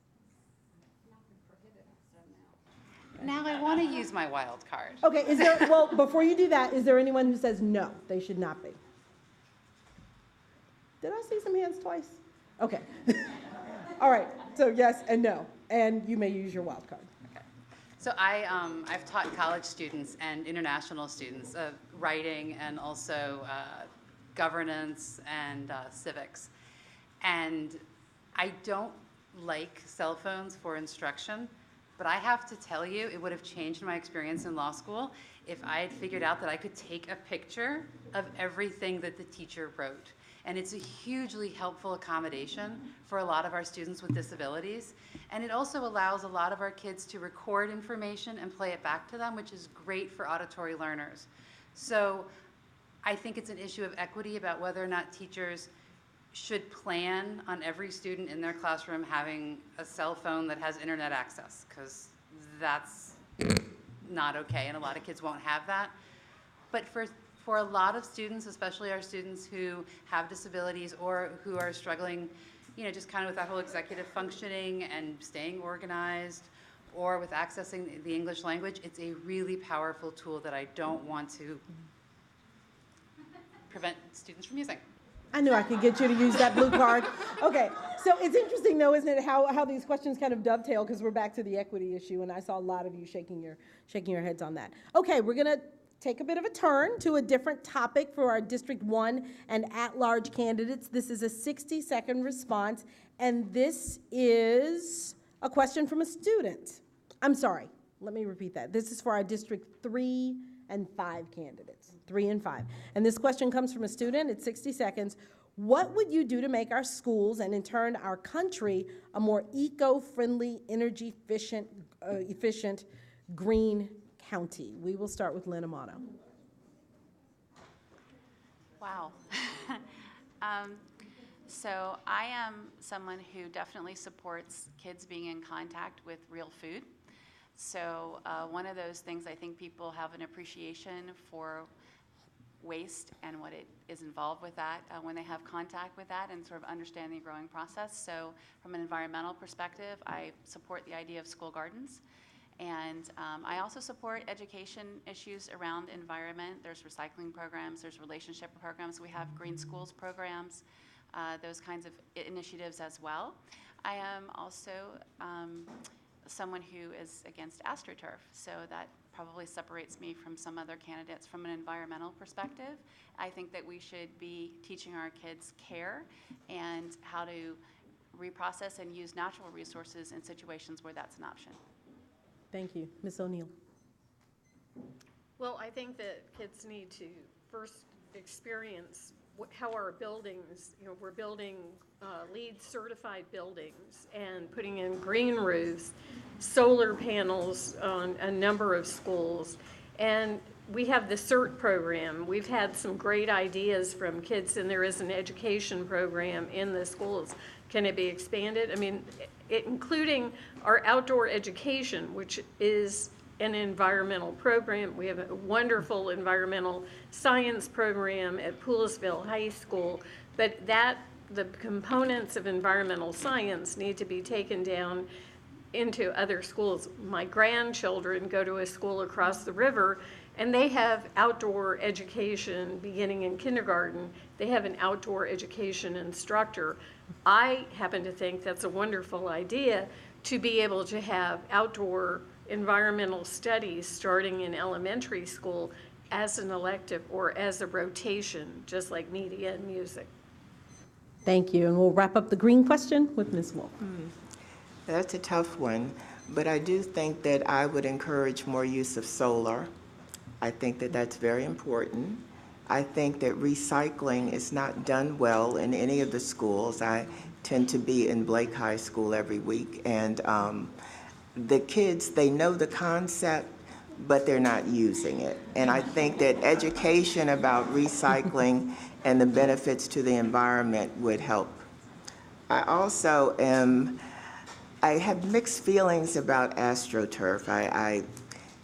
Now I want to use my wild card. Okay, well, before you do that, is there anyone who says no, they should not be? Did I see some hands twice? Okay. All right, so yes and no, and you may use your wild card. So I've taught college students and international students writing and also governance and civics. And I don't like cell phones for instruction, but I have to tell you, it would have changed my experience in law school if I had figured out that I could take a picture of everything that the teacher wrote. And it's a hugely helpful accommodation for a lot of our students with disabilities. And it also allows a lot of our kids to record information and play it back to them, which is great for auditory learners. So I think it's an issue of equity about whether or not teachers should plan on every student in their classroom having a cell phone that has internet access, because that's not okay, and a lot of kids won't have that. But for a lot of students, especially our students who have disabilities or who are struggling, just kind of with that whole executive functioning and staying organized, or with accessing the English language, it's a really powerful tool that I don't want to prevent students from using. I knew I could get you to use that blue card. Okay, so it's interesting though, isn't it, how these questions kind of dovetail, because we're back to the equity issue, and I saw a lot of you shaking your heads on that. Okay, we're gonna take a bit of a turn to a different topic for our District 1 and at-large candidates. This is a 60-second response, and this is a question from a student. I'm sorry, let me repeat that. This is for our District 3 and 5 candidates, 3 and 5. And this question comes from a student. It's 60 seconds. What would you do to make our schools, and in turn our country, a more eco-friendly, efficient, green county? We will start with Lynn Amato. Wow. So I am someone who definitely supports kids being in contact with real food. So one of those things, I think people have an appreciation for waste and what it is involved with that when they have contact with that and sort of understand the growing process. So from an environmental perspective, I support the idea of school gardens. And I also support education issues around environment. There's recycling programs, there's relationship programs. We have green schools programs, those kinds of initiatives as well. I am also someone who is against AstroTurf, so that probably separates me from some other candidates from an environmental perspective. I think that we should be teaching our kids care and how to reprocess and use natural resources in situations where that's an option. Thank you. Ms. O'Neill. Well, I think that kids need to first experience how our buildings, we're building LEED certified buildings and putting in green roofs, solar panels on a number of schools. And we have the CERT program. We've had some great ideas from kids, and there is an education program in the schools. Can it be expanded? I mean, including our outdoor education, which is an environmental program. We have a wonderful environmental science program at Poolesville High School, but the components of environmental science need to be taken down into other schools. My grandchildren go to a school across the river, and they have outdoor education beginning in kindergarten. They have an outdoor education instructor. I happen to think that's a wonderful idea to be able to have outdoor environmental studies starting in elementary school as an elective or as a rotation, just like media and music. Thank you. And we'll wrap up the green question with Ms. Wolf. That's a tough one, but I do think that I would encourage more use of solar. I think that that's very important. I think that recycling is not done well in any of the schools. I tend to be in Blake High School every week, and the kids, they know the concept, but they're not using it. And I think that education about recycling and the benefits to the environment would help. I also I have mixed feelings about AstroTurf. I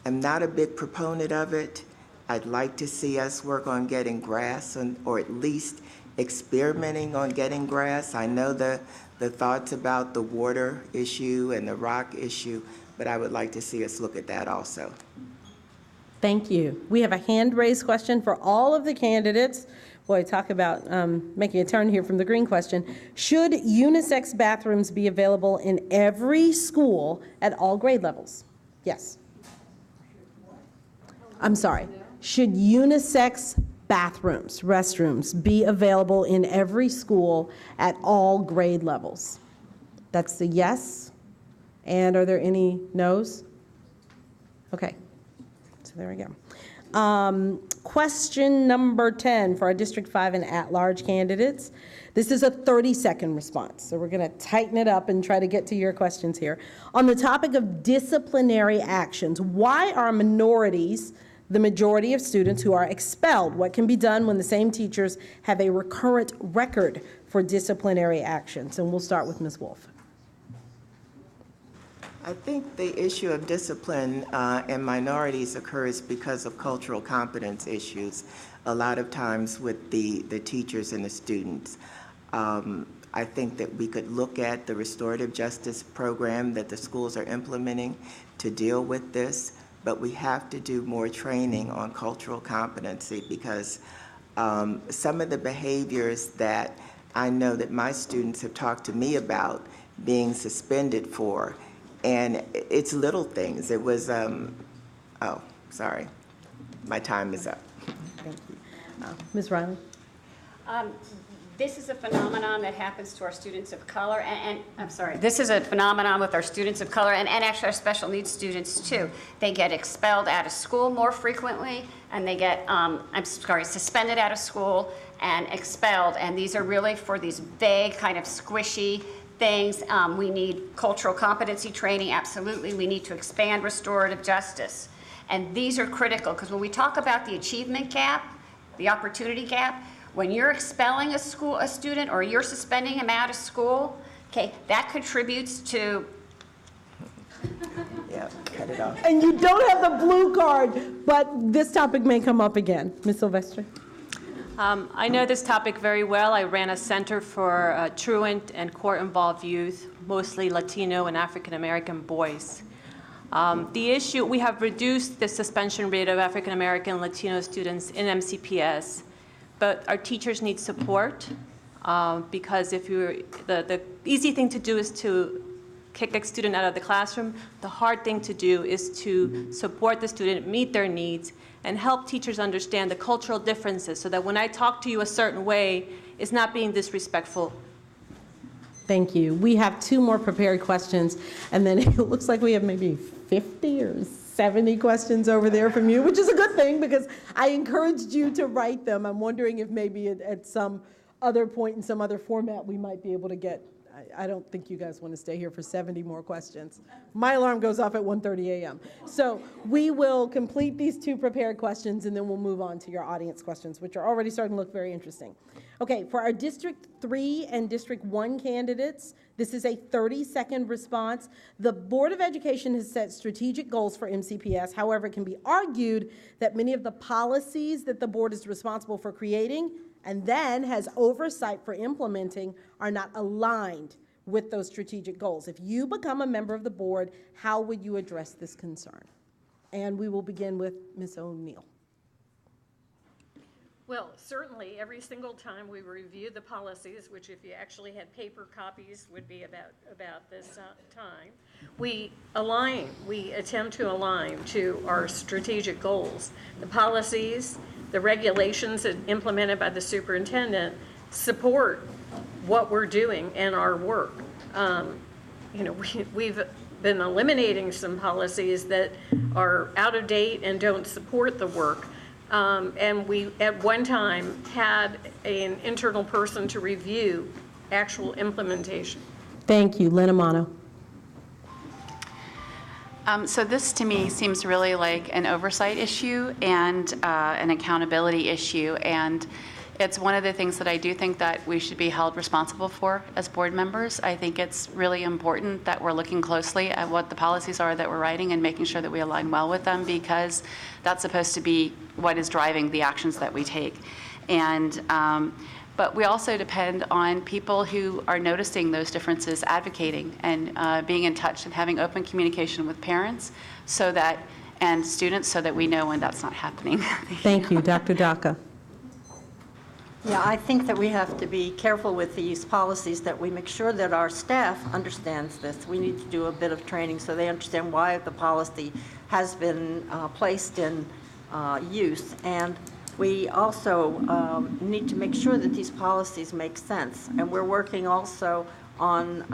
am not a big proponent of it. I'd like to see us work on getting grass, or at least experimenting on getting grass. I know the thoughts about the water issue and the rock issue, but I would like to see us look at that also. Thank you. We have a hand-raised question for all of the candidates. Boy, talk about making a turn here from the green question. Should unisex bathrooms be available in every school at all grade levels? Yes. I'm sorry. Should unisex bathrooms, restrooms, be available in every school at all grade levels? That's the yes. And are there any no's? Okay, so there we go. Question number 10 for our District 5 and at-large candidates. This is a 30-second response, so we're going to tighten it up and try to get to your questions here. On the topic of disciplinary actions, why are minorities the majority of students who are expelled? What can be done when the same teachers have a recurrent record for disciplinary actions? And we'll start with Ms. Wolf. I think the issue of discipline in minorities occurs because of cultural competence issues, a lot of times with the teachers and the students. I think that we could look at the restorative justice program that the schools are implementing to deal with this, but we have to do more training on cultural competency because some of the behaviors that I know that my students have talked to me about being suspended for, and it's little things. It was, oh, sorry, my time is up. Thank you. Ms. Riley? This is a phenomenon that happens to our students of color, and I'm sorry, this is a phenomenon with our students of color and actually our special needs students too. They get expelled out of school more frequently, and they get, suspended out of school and expelled, and these are really for these vague kind of squishy things. We need cultural competency training, absolutely. We need to expand restorative justice. And these are critical, because when we talk about the achievement gap, the opportunity gap, when you're expelling a student or you're suspending him out of school, okay, that contributes to. Yeah, cut it off. And you don't have the blue card, but this topic may come up again. Ms. Silvestri? I know this topic very well. I ran a center for truant and court-involved youth, mostly Latino and African-American boys. The issue, we have reduced the suspension rate of African-American and Latino students in MCPS, but our teachers need support because if the easy thing to do is to kick a student out of the classroom. The hard thing to do is to support the student, meet their needs, and help teachers understand the cultural differences so that when I talk to you a certain way, it's not being disrespectful. Thank you. We have 2 more prepared questions, and then it looks like we have maybe 50 or 70 questions over there from you, which is a good thing because I encouraged you to write them. I'm wondering if maybe at some other point in some other format we might be able to get. I don't think you guys want to stay here for 70 more questions. My alarm goes off at 1:30 a.m. So we will complete these 2 prepared questions and then we'll move on to your audience questions, which are already starting to look very interesting. Okay, for our District 3 and District 1 candidates, this is a 30-second response. The Board of Education has set strategic goals for MCPS. However, it can be argued that many of the policies that the board is responsible for creating and then has oversight for implementing are not aligned with those strategic goals. If you become a member of the board, how would you address this concern? And we will begin with Ms. O'Neill. Well, certainly, every single time we review the policies, which if you actually had paper copies would be about this time, we attempt to align to our strategic goals. The policies, the regulations implemented by the superintendent support what we're doing and our work. We've been eliminating some policies that are out of date and don't support the work. And we, at one time, had an internal person to review actual implementation. Thank you. Lynn Amano. So this, to me, seems really like an oversight issue and an accountability issue. And it's one of the things that I do think that we should be held responsible for as board members. I think it's really important that we're looking closely at what the policies are that we're writing and making sure that we align well with them, because that's supposed to be what is driving the actions that we take. And but we also depend on people who are noticing those differences, advocating and being in touch and having open communication with parents so that, and students, so that we know when that's not happening. Thank you. Dr. Daka. Yeah, I think that we have to be careful with these policies, that we make sure that our staff understands this. We need to do a bit of training so they understand why the policy has been placed in use. And We also need to make sure that these policies make sense. And we're working also on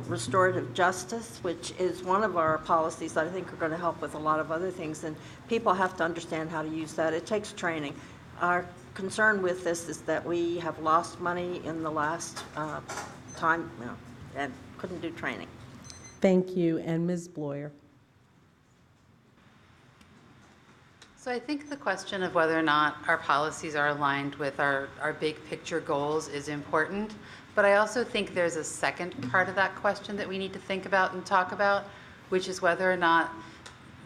restorative justice, which is one of our policies that I think are going to help with a lot of other things. And people have to understand how to use that. It takes training. Our concern with this is that we have lost money in the last time, and couldn't do training. Thank you. And Ms. Bloyer. So I think the question of whether or not our policies are aligned with our big picture goals is important, but I also think there's a second part of that question that we need to think about and talk about, which is whether or not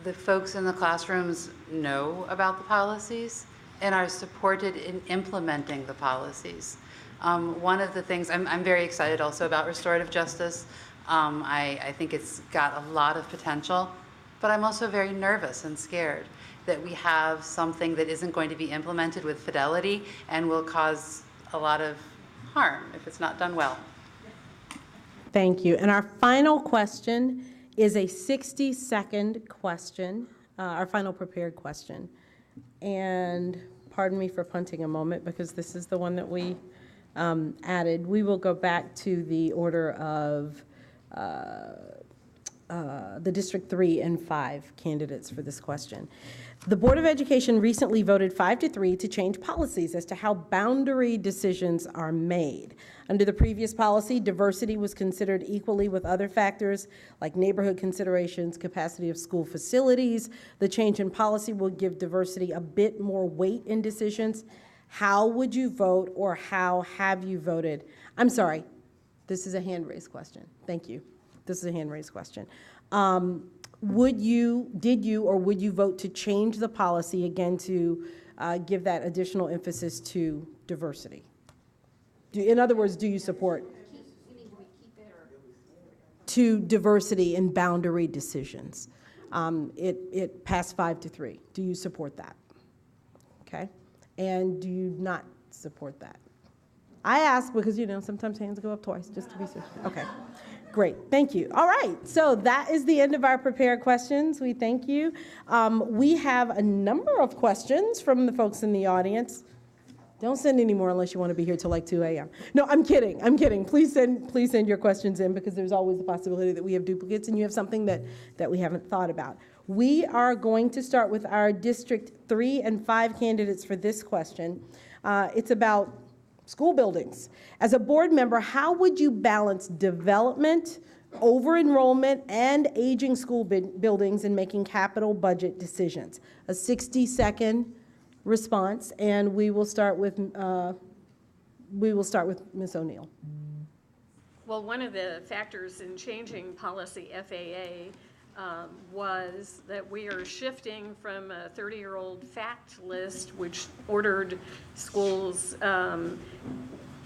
the folks in the classrooms know about the policies and are supported in implementing the policies. One of the things, I'm very excited also about restorative justice. I think it's got a lot of potential, but I'm also very nervous and scared that we have something that isn't going to be implemented with fidelity and will cause a lot of harm if it's not done well. Thank you. And our final question is a 60-second question, our final prepared question. And pardon me for punting a moment because this is the one that we added. We will go back to the order of the District 3 and 5 candidates for this question. The Board of Education recently voted 5-3 to change policies as to how boundary decisions are made. Under the previous policy, diversity was considered equally with other factors like neighborhood considerations, capacity of school facilities. The change in policy will give diversity a bit more weight in decisions. How would you vote, or how have you voted? I'm sorry, this is a hand-raised question. Thank you. This is a hand-raised question. Did you or would you vote to change the policy again to give that additional emphasis to diversity? In other words, do you support to diversity in boundary decisions? It passed 5-3. Do you support that? Okay. And do you not support that? I ask because, sometimes hands go up twice, just to be safe. Okay. Great, thank you. All right, so that is the end of our prepared questions. We thank you. We have a number of questions from the folks in the audience. Don't send any more unless you want to be here till like 2 a.m. No, I'm kidding. Please send your questions in because there's always the possibility that we have duplicates and you have something that we haven't thought about. We are going to start with our District 3 and 5 candidates for this question. It's about school buildings. As a board member, how would you balance development, over-enrollment, and aging school buildings in making capital budget decisions? A 60-second response, and we will start with Ms. O'Neill. Well, one of the factors in changing policy FAA was that we are shifting from a 30-year-old fact list, which ordered schools,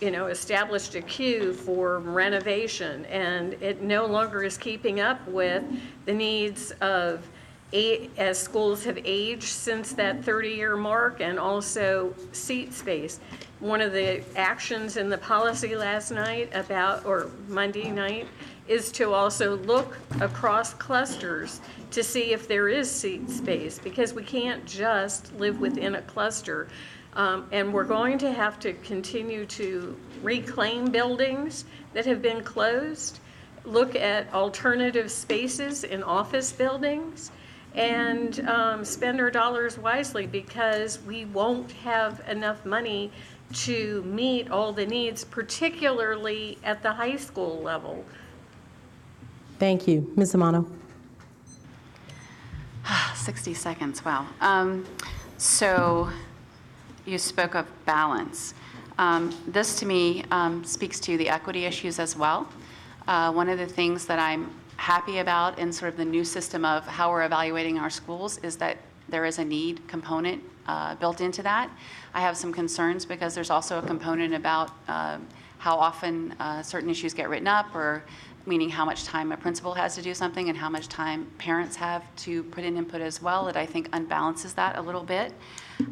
established a queue for renovation, and it no longer is keeping up with the needs of as schools have aged since that 30-year mark, and also seat space. One of the actions in the policy last night or Monday night, is to also look across clusters to see if there is seat space, because we can't just live within a cluster. And we're going to have to continue to reclaim buildings that have been closed, look at alternative spaces in office buildings, and spend our dollars wisely, because we won't have enough money to meet all the needs, particularly at the high school level. Thank you. Ms. Amano. 60 seconds, wow. So you spoke of balance. This to me speaks to the equity issues as well. One of the things that I'm happy about in sort of the new system of how we're evaluating our schools is that there is a need component built into that. I have some concerns because there's also a component about how often certain issues get written up, or meaning how much time a principal has to do something and how much time parents have to put in input as well, that I think unbalances that a little bit.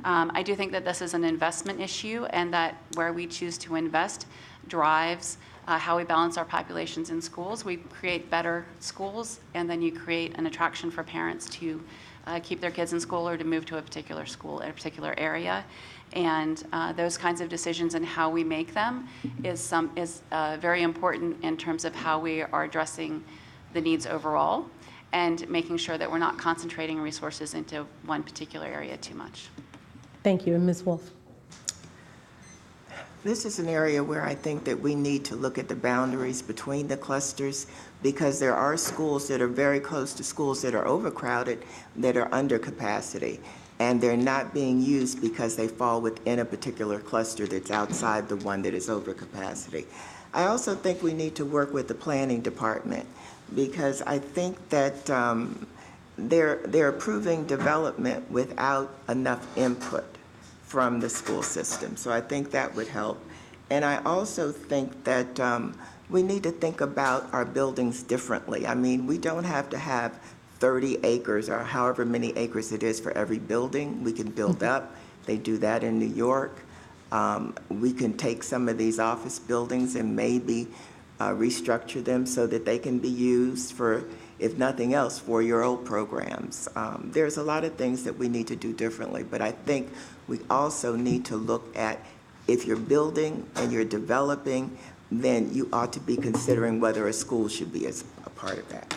I do think that this is an investment issue, and that where we choose to invest drives how we balance our populations in schools. We create better schools, and then you create an attraction for parents to keep their kids in school or to move to a particular school in a particular area. And those kinds of decisions and how we make them is very important in terms of how we are addressing the needs overall and making sure that we're not concentrating resources into one particular area too much. Thank you. And Ms. Wolf? This is an area where I think that we need to look at the boundaries between the clusters, because there are schools that are very close to schools that are overcrowded, that are under capacity, and they're not being used because they fall within a particular cluster that's outside the one that is over capacity. I also think we need to work with the planning department, because I think that they're approving development without enough input from the school system. So I think that would help. And I also think that we need to think about our buildings differently. I mean, we don't have to have 30 acres or however many acres it is for every building. We can build up. They do that in New York. We can take some of these office buildings and maybe restructure them so that they can be used for, if nothing else, 4-year-old programs. There's a lot of things that we need to do differently, but I think we also need to look at, if you're building and you're developing, then you ought to be considering whether a school should be as a part of that.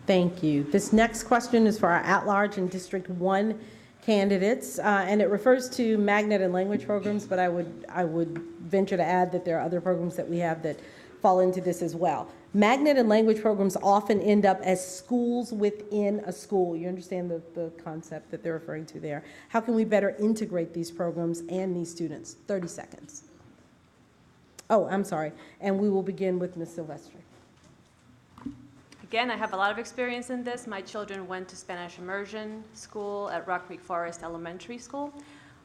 Thank you. This next question is for our at-large and District 1 candidates, and it refers to magnet and language programs, but I would venture to add that there are other programs that we have that fall into this as well. Magnet and language programs often end up as schools within a school. You understand the concept that they're referring to there. How can we better integrate these programs and these students? 30 seconds. Oh, I'm sorry. And we will begin with Ms. Silvestri. Again, I have a lot of experience in this. My children went to Spanish immersion school at Rock Creek Forest Elementary School.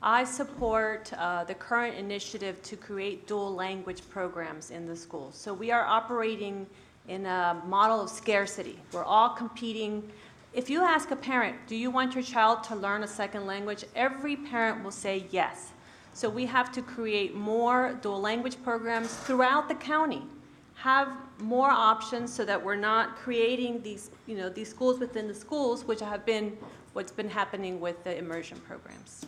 I support the current initiative to create dual language programs in the schools. So we are operating in a model of scarcity. We're all competing. If you ask a parent, do you want your child to learn a second language? Every parent will say yes. So we have to create more dual language programs throughout the county. Have more options so that we're not creating these, these schools within the schools, which have been what's been happening with the immersion programs.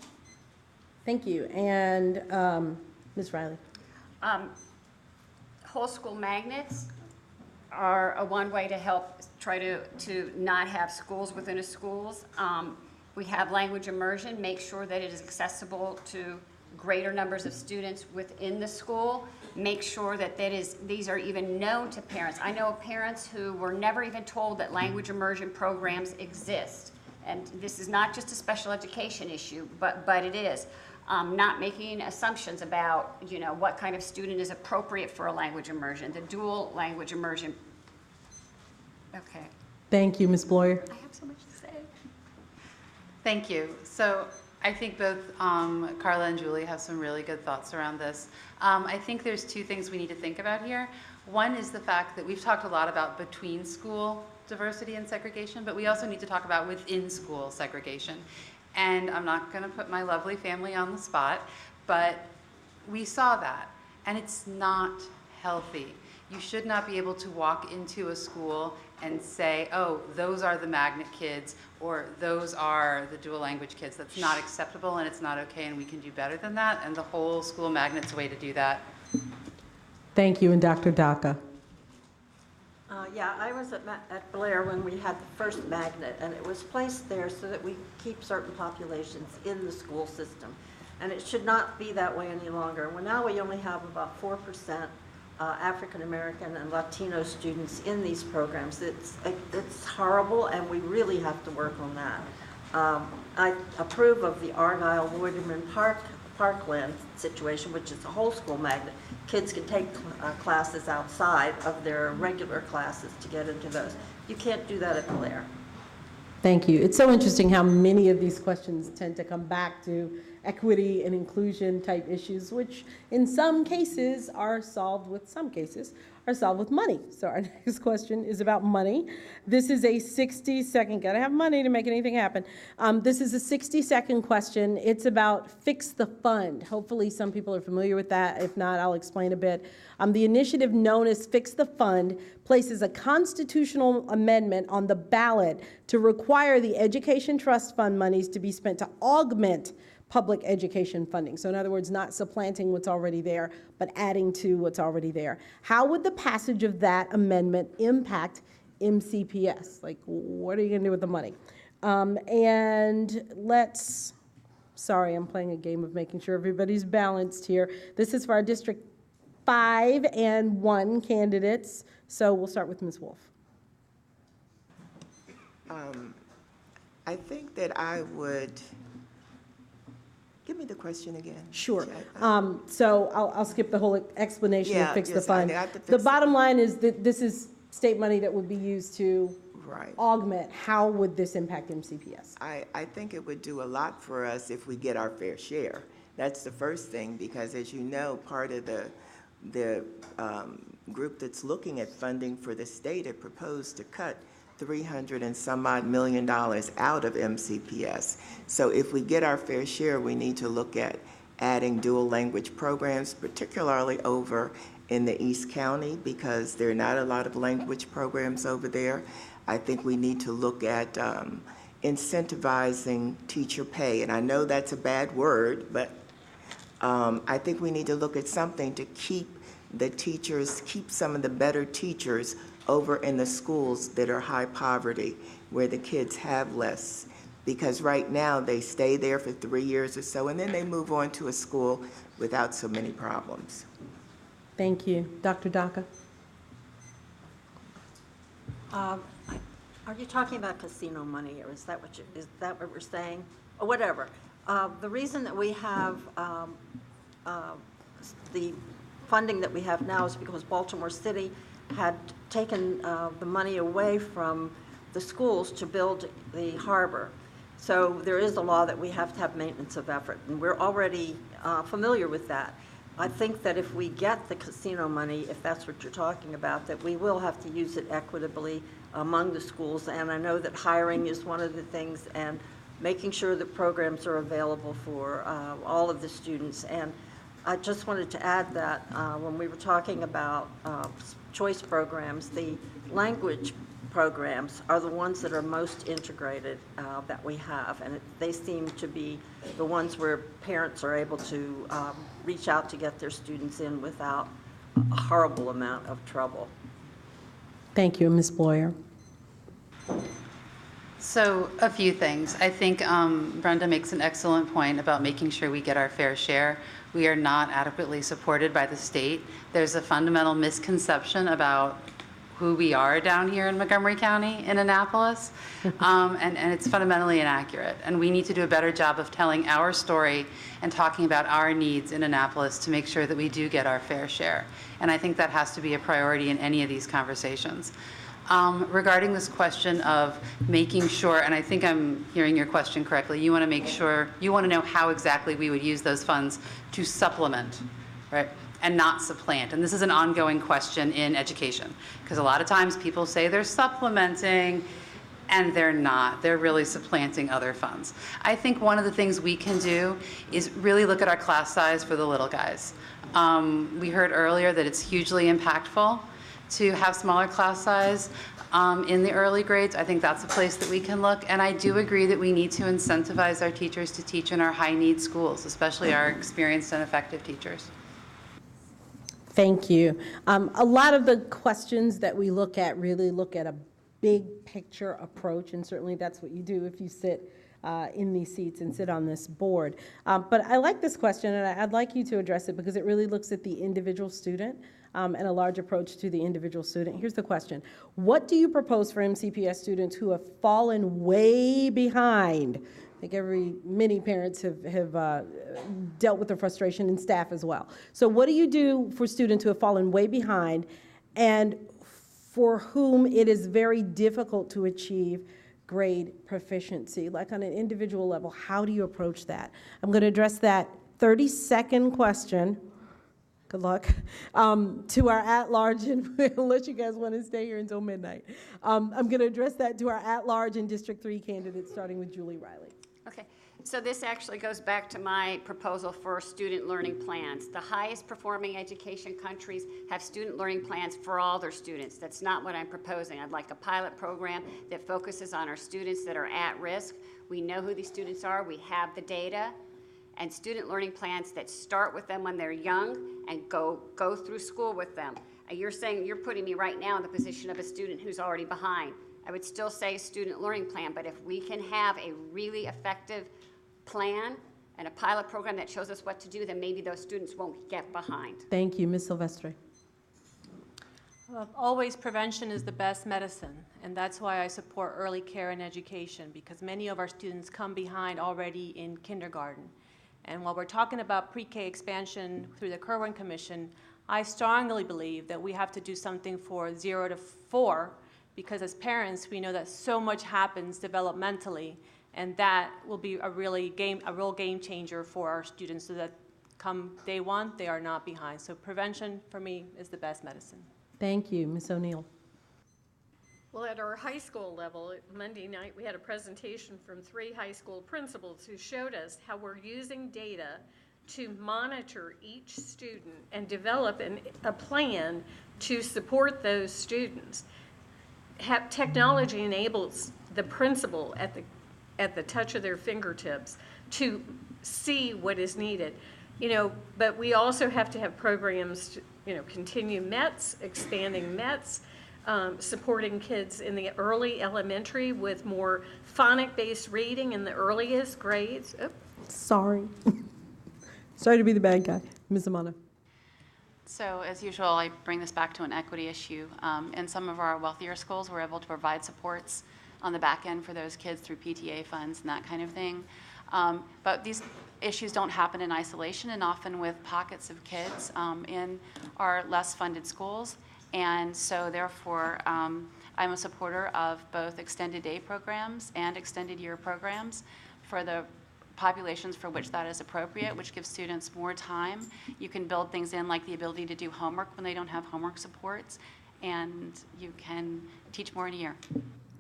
Thank you. And Ms. Riley. Whole school magnets are one way to help try to not have schools within a schools. We have language immersion, make sure that it is accessible to greater numbers of students within the school. Make sure that these are even known to parents. I know parents who were never even told that language immersion programs exist. And this is not just a special education issue, but it is. Not making assumptions about, what kind of student is appropriate for a language immersion, the dual language immersion. Okay. Thank you, Ms. Bloyer. I have so much to say. Thank you. So I think both Carla and Julie have some really good thoughts around this. I think there's two things we need to think about here. One is the fact that we've talked a lot about between school diversity and segregation, but we also need to talk about within school segregation. And I'm not going to put my lovely family on the spot, but we saw that, and it's not healthy. You should not be able to walk into a school and say, oh, those are the magnet kids, or those are the dual language kids. That's not acceptable, and it's not okay, and we can do better than that, and the whole school magnet's a way to do that. Thank you, and Dr. Daka. Yeah, I was at Blair when we had the first magnet, and it was placed there so that we keep certain populations in the school system. And it should not be that way any longer. Well, now we only have about 4% African American and Latino students in these programs. It's horrible, and we really have to work on that. I approve of the Argyle-Warderman Parkland situation, which is a whole school magnet. Kids can take classes outside of their regular classes to get into those. You can't do that at Blair. Thank you. It's so interesting how many of these questions tend to come back to equity and inclusion type issues, which in some cases are solved with money. So our next question is about money. This is a 60-second, gotta have money to make anything happen. This is a 60-second question. It's about Fix the Fund. Hopefully some people are familiar with that. If not, I'll explain a bit. The initiative known as Fix the Fund places a constitutional amendment on the ballot to require the Education Trust Fund monies to be spent to augment public education funding. So in other words, not supplanting what's already there, but adding to what's already there. How would the passage of that amendment impact MCPS? Like, what are you going to do with the money? And let's, sorry, I'm playing a game of making sure everybody's balanced here. This is for our District 5 and 1 candidates. So we'll start with Ms. Wolf. I think that I would, give me the question again. Sure. So I'll skip the whole explanation and fix the yes, fund. I have to fix The it. bottom line is that this is state money that would be used to Right. augment. How would this impact MCPS? I think it would do a lot for us if we get our fair share. That's the first thing, because as you know, part of the group that's looking at funding for the state had proposed to cut $300 and some odd million out of MCPS. So if we get our fair share, we need to look at adding dual language programs, particularly over in the East County, because there are not a lot of language programs over there. I think we need to look at incentivizing teacher pay. And I know that's a bad word, but I think we need to look at something to keep the teachers, keep some of the better teachers over in the schools that are high poverty, where the kids have less. Because right now, they stay there for 3 years or so, and then they move on to a school without so many problems. Thank you. Dr. Daka? Are you talking about casino money, or is that what we're saying? Or whatever. The reason that we have the funding that we have now is because Baltimore City had taken the money away from the schools to build the harbor. So there is a law that we have to have maintenance of effort, and we're already familiar with that. I think that if we get the casino money, if that's what you're talking about, that we will have to use it equitably among the schools. And I know that hiring is one of the things, and making sure that programs are available for all of the students. And I just wanted to add that when we were talking about choice programs, the language programs are the ones that are most integrated that we have, and they seem to be the ones where parents are able to reach out to get their students in without a horrible amount of trouble. Thank you. Ms. Boyer? So a few things. I think Brenda makes an excellent point about making sure we get our fair share. We are not adequately supported by the state. There's a fundamental misconception about who we are down here in Montgomery County in Annapolis, and it's fundamentally inaccurate. And we need to do a better job of telling our story and talking about our needs in Annapolis to make sure that we do get our fair share. And I think that has to be a priority in any of these conversations. Regarding this question of making sure, and I think I'm hearing your question correctly, you want to make sure, you want to know how exactly we would use those funds to supplement, right, and not supplant. And this is an ongoing question in education, because a lot of times people say they're supplementing, and they're not. They're really supplanting other funds. I think one of the things we can do is really look at our class size for the little guys. We heard earlier that it's hugely impactful to have smaller class size in the early grades. I think that's a place that we can look. And I do agree that we need to incentivize our teachers to teach in our high-need schools, especially our experienced and effective teachers. Thank you. A lot of the questions that we look at really look at a big picture approach, and certainly that's what you do if you sit in these seats and sit on this board. But I like this question, and I'd like you to address it because it really looks at the individual student and a large approach to the individual student. Here's the question. What do you propose for MCPS students who have fallen way behind? I think many parents have dealt with the frustration, and staff as well. So what do you do for students who have fallen way behind and for whom it is very difficult to achieve grade proficiency? Like on an individual level, how do you approach that? I'm going to address that 30-second question. Good luck. To our at-large, and unless you guys want to stay here until midnight. I'm going to address that to our at-large and District 3 candidates, starting with Julie Riley. Okay, so this actually goes back to my proposal for student learning plans. The highest performing education countries have student learning plans for all their students. That's not what I'm proposing. I'd like a pilot program that focuses on our students that are at risk. We know who these students are. We have the data. and student learning plans that start with them when they're young and go through school with them. You're saying you're putting me right now in the position of a student who's already behind. I would still say student learning plan, but if we can have a really effective plan and a pilot program that shows us what to do, then maybe those students won't get behind. Thank you, Ms. Silvestre. Always prevention is the best medicine, and that's why I support early care and education, because many of our students come behind already in kindergarten. And while we're talking about pre-K expansion through the Kerwin Commission, I strongly believe that we have to do something for 0 to 4, because as parents, we know that so much happens developmentally, and that will be a real game changer for our students, so that come day one, they are not behind. So prevention, for me, is the best medicine. Thank you, Ms. O'Neill. Well, at our high school level, Monday night, we had a presentation from 3 high school principals who showed us how we're using data to monitor each student and develop a plan to support those students. Technology enables the principal at the touch of their fingertips to see what is needed. But we also have to have programs to, continue METs, expanding METs, supporting kids in the early elementary with more phonic-based reading in the earliest grades. Oh, sorry. Sorry to be the bad guy. Ms. Amano. So as usual, I bring this back to an equity issue. In some of our wealthier schools, we're able to provide supports on the back end for those kids through PTA funds and that kind of thing. But these issues don't happen in isolation, and often with pockets of kids in our less funded schools. And so therefore, I'm a supporter of both extended day programs and extended year programs for the populations for which that is appropriate, which gives students more time. You can build things in like the ability to do homework when they don't have homework supports, and you can teach more in a year.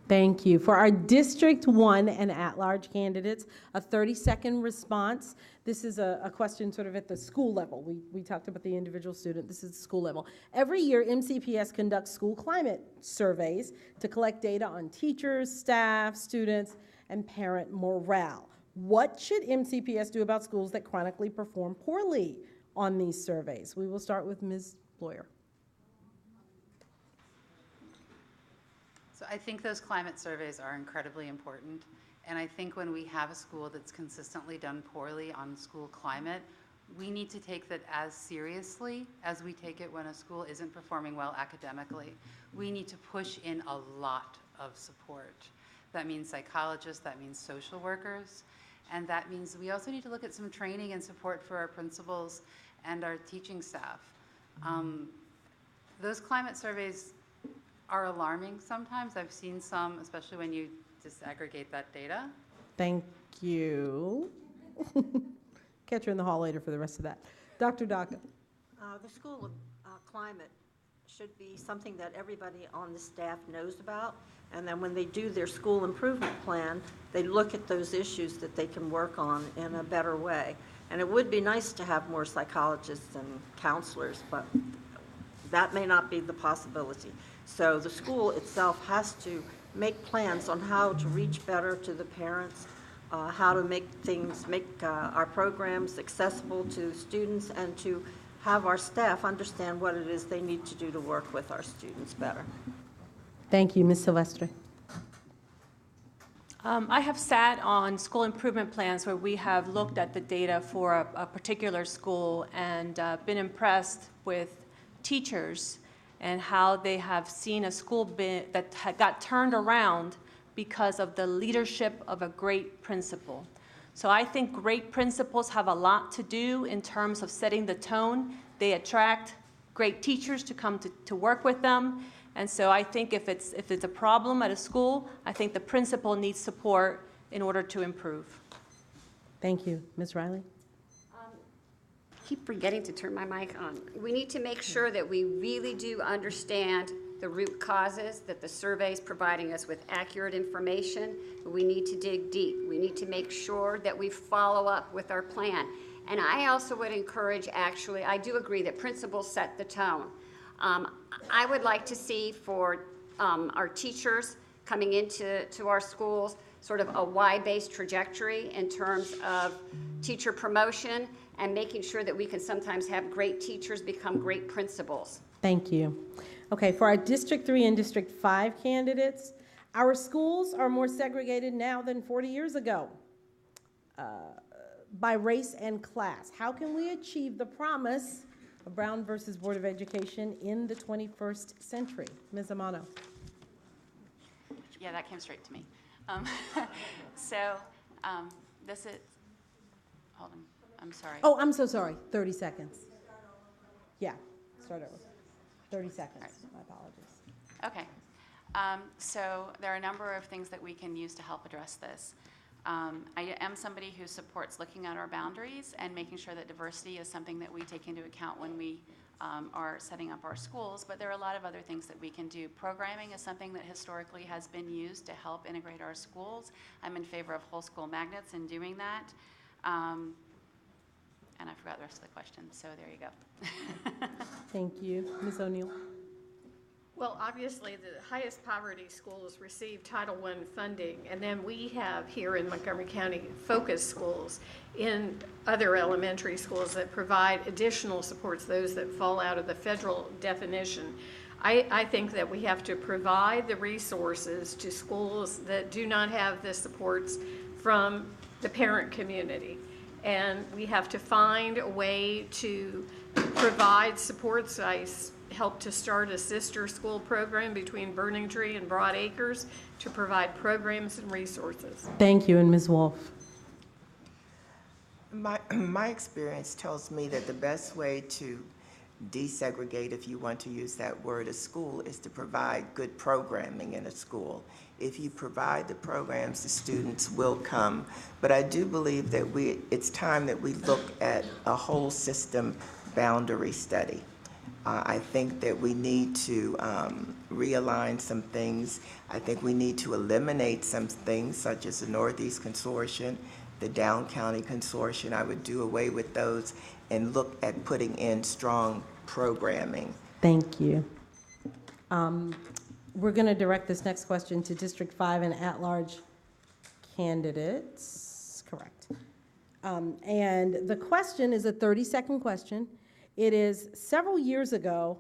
Thank you. For our District 1 and at-large candidates, a 30-second response. This is a question sort of at the school level. We talked about the individual student. This is the school level. Every year, MCPS conducts school climate surveys to collect data on teachers, staff, students, and parent morale. What should MCPS do about schools that chronically perform poorly on these surveys? We will start with Ms. Bloyer. So I think those climate surveys are incredibly important. And I think when we have a school that's consistently done poorly on school climate, we need to take that as seriously as we take it when a school isn't performing well academically. We need to push in a lot of support. That means psychologists, that means social workers, and that means we also need to look at some training and support for our principals and our teaching staff. Those climate surveys are alarming sometimes. I've seen some, especially when you disaggregate that data. Thank you. Catch her in the hall later for the rest of that. Dr. Daca. The school climate should be something that everybody on the staff knows about, and then when they do their school improvement plan, they look at those issues that they can work on in a better way. And it would be nice to have more psychologists and counselors, but that may not be the possibility. So the school itself has to make plans on how to reach better to the parents, how to make our programs accessible to students, and to have our staff understand what it is they need to do to work with our students better. Thank you, Ms. Silvestre. I have sat on school improvement plans where we have looked at the data for a particular school and been impressed with teachers and how they have seen a school that got turned around because of the leadership of a great principal. So I think great principals have a lot to do in terms of setting the tone. They attract great teachers to come to work with them. And so I think if it's a problem at a school, I think the principal needs support in order to improve. Thank you. Ms. Riley? Keep forgetting to turn my mic on. We need to make sure that we really do understand the root causes, that the survey is providing us with accurate information. We need to dig deep. We need to make sure that we follow up with our plan. And I also would encourage, actually, I do agree that principals set the tone. I would like to see for our teachers coming into our schools sort of a Y-based trajectory in terms of teacher promotion and making sure that we can sometimes have great teachers become great principals. Thank you. Okay, for our District 3 and District 5 candidates, our schools are more segregated now than 40 years ago by race and class. How can we achieve the promise of Brown versus Board of Education in the 21st century? Ms. Amano. Yeah, that came straight to me. This is, hold on, I'm sorry. Oh, I'm so sorry. 30 seconds. Yeah, start over. 30 seconds. Right. My apologies. Okay. So there are a number of things that we can use to help address this. I am somebody who supports looking at our boundaries and making sure that diversity is something that we take into account when we are setting up our schools, but there are a lot of other things that we can do. Programming is something that historically has been used to help integrate our schools. I'm in favor of whole school magnets in doing that. And I forgot the rest of the question, so there you go. Thank you. Ms. O'Neill. Well, obviously, the highest poverty schools receive Title I funding, and then we have here in Montgomery County focus schools in other elementary schools that provide additional supports, those that fall out of the federal definition. I think that we have to provide the resources to schools that do not have the supports from the parent community. And we have to find a way to provide supports. I helped to start a sister school program between Burning Tree and Broad Acres to provide programs and resources. Thank you, and Ms. Wolf. My experience tells me that the best way to desegregate, if you want to use that word, a school is to provide good programming in a school. If you provide the programs, the students will come. But I do believe that it's time that we look at a whole system boundary study. I think that we need to realign some things. I think we need to eliminate some things such as the Northeast Consortium, the Down County Consortium. I would do away with those and look at putting in strong programming. Thank you. We're going to direct this next question to District 5 and at-large candidates. Correct. And the question is a 30-second question. It is several years ago,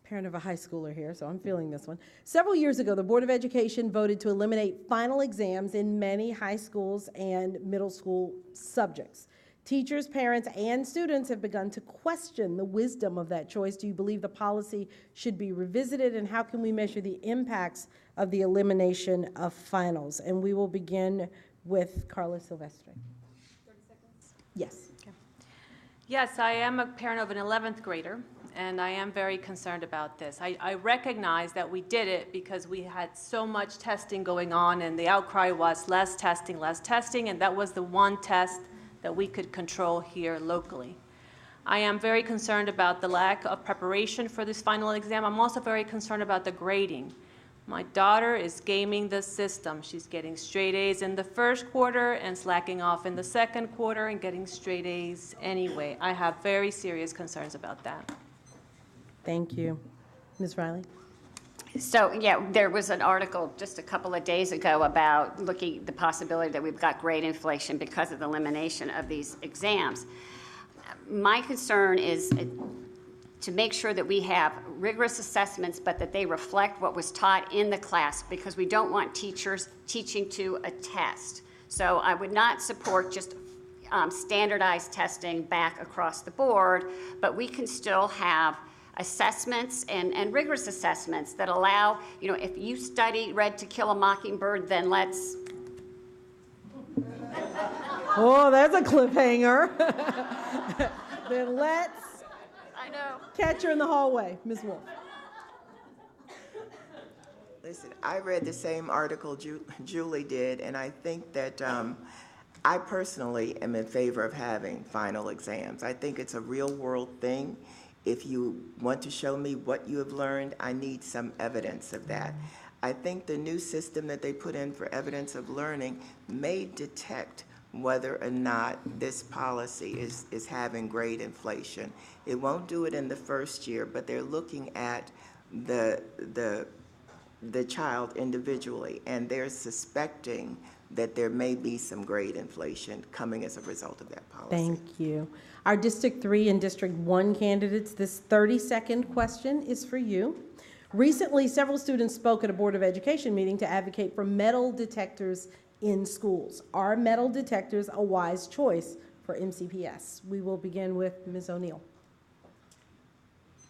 parent of a high schooler here, so I'm feeling this one. Several years ago, the Board of Education voted to eliminate final exams in many high schools and middle school subjects. Teachers, parents, and students have begun to question the wisdom of that choice. Do you believe the policy should be revisited, and how can we measure the impacts of the elimination of finals? And we will begin with Carla Silvestre. 30 seconds? Yes. Okay. Yes, I am a parent of an 11th grader, and I am very concerned about this. I recognize that we did it because we had so much testing going on, and the outcry was less testing, and that was the one test that we could control here locally. I am very concerned about the lack of preparation for this final exam. I'm also very concerned about the grading. My daughter is gaming the system. She's getting straight A's in the first quarter and slacking off in the second quarter and getting straight A's anyway. I have very serious concerns about that. Thank you. Ms. Riley? So, yeah, there was an article just a couple of days ago about looking at the possibility that we've got grade inflation because of the elimination of these exams. My concern is to make sure that we have rigorous assessments, but that they reflect what was taught in the class, because we don't want teachers teaching to a test. So I would not support just standardized testing back across the board, but we can still have assessments and rigorous assessments that allow, if you read To Kill a Mockingbird, then let's. Oh, there's a cliffhanger. Then let's. I know. Catch her in the hallway, Ms. Wolf. Listen, I read the same article Julie did, and I think that I personally am in favor of having final exams. I think it's a real world thing. If you want to show me what you have learned, I need some evidence of that. I think the new system that they put in for evidence of learning may detect whether or not this policy is having grade inflation. It won't do it in the first year, but they're looking at the child individually, and they're suspecting that there may be some grade inflation coming as a result of that policy. Thank you. Our District 3 and District 1 candidates, this 30-second question is for you. Recently, several students spoke at a Board of Education meeting to advocate for metal detectors in schools. Are metal detectors a wise choice for MCPS? We will begin with Ms. O'Neill.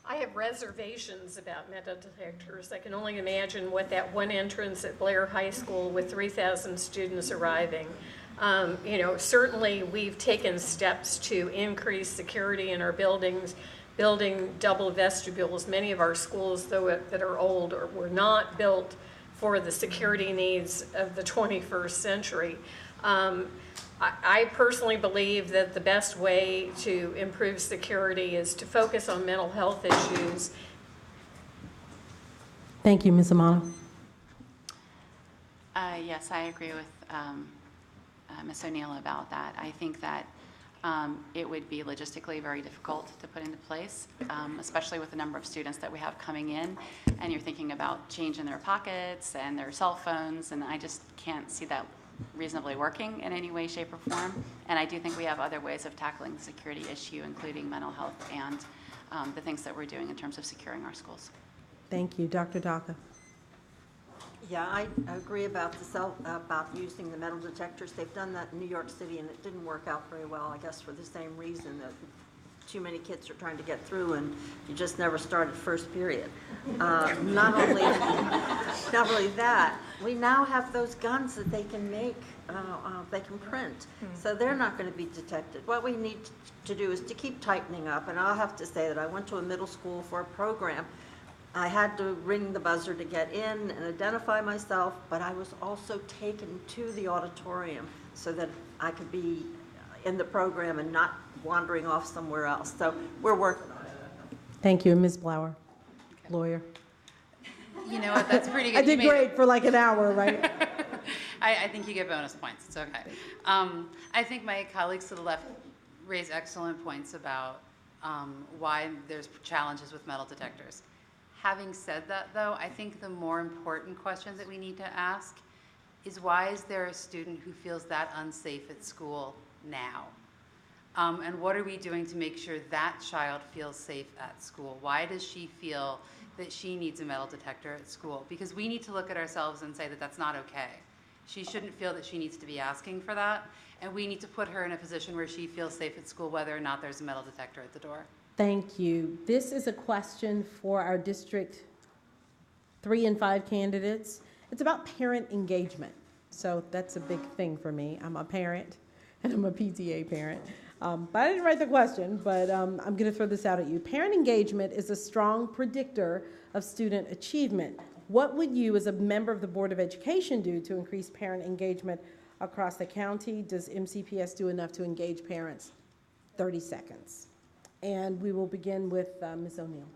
I have reservations about metal detectors. I can only imagine what that one entrance at Blair High School with 3,000 students arriving. You know, certainly we've taken steps to increase security in our buildings, building double vestibules. Many of our schools, though, that are old were not built for the security needs of the 21st century. I personally believe that the best way to improve security is to focus on mental health issues. Thank you, Ms. Amano. Yes, I agree with Ms. O'Neill about that. I think that it would be logistically very difficult to put into place, especially with the number of students that we have coming in, and you're thinking about change in their pockets and their cell phones, and I just can't see that reasonably working in any way, shape, or form. And I do think we have other ways of tackling the security issue, including mental health and the things that we're doing in terms of securing our schools. Thank you. Dr. Daka. Yeah, I agree about about using the metal detectors. They've done that in New York City, and it didn't work out very well, I guess, for the same reason that too many kids are trying to get through, and you just never started first period. Not only that, we now have those guns that they can make, they can print, so they're not going to be detected. What we need to do is to keep tightening up, and I'll have to say that I went to a middle school for a program. I had to ring the buzzer to get in and identify myself, but I was also taken to the auditorium so that I could be in the program and not wandering off somewhere else. So we're working on it. Thank you. Ms. Blower, lawyer. You know what, that's pretty good. I did great for like an hour, right? I think you get bonus points, it's okay. I think my colleagues to the left raise excellent points about why there's challenges with metal detectors. Having said that, though, I think the more important question that we need to ask is, why is there a student who feels that unsafe at school now? And what are we doing to make sure that child feels safe at school? Why does she feel that she needs a metal detector at school? Because we need to look at ourselves and say that that's not okay. She shouldn't feel that she needs to be asking for that, and we need to put her in a position where she feels safe at school, whether or not there's a metal detector at the door. Thank you. This is a question for our District 3 and 5 candidates. It's about parent engagement. So that's a big thing for me. I'm a parent, and I'm a PTA parent. But I didn't write the question, but I'm going to throw this out at you. Parent engagement is a strong predictor of student achievement. What would you, as a member of the Board of Education, do to increase parent engagement across the county? Does MCPS do enough to engage parents? 30 seconds. And we will begin with Ms. O'Neill.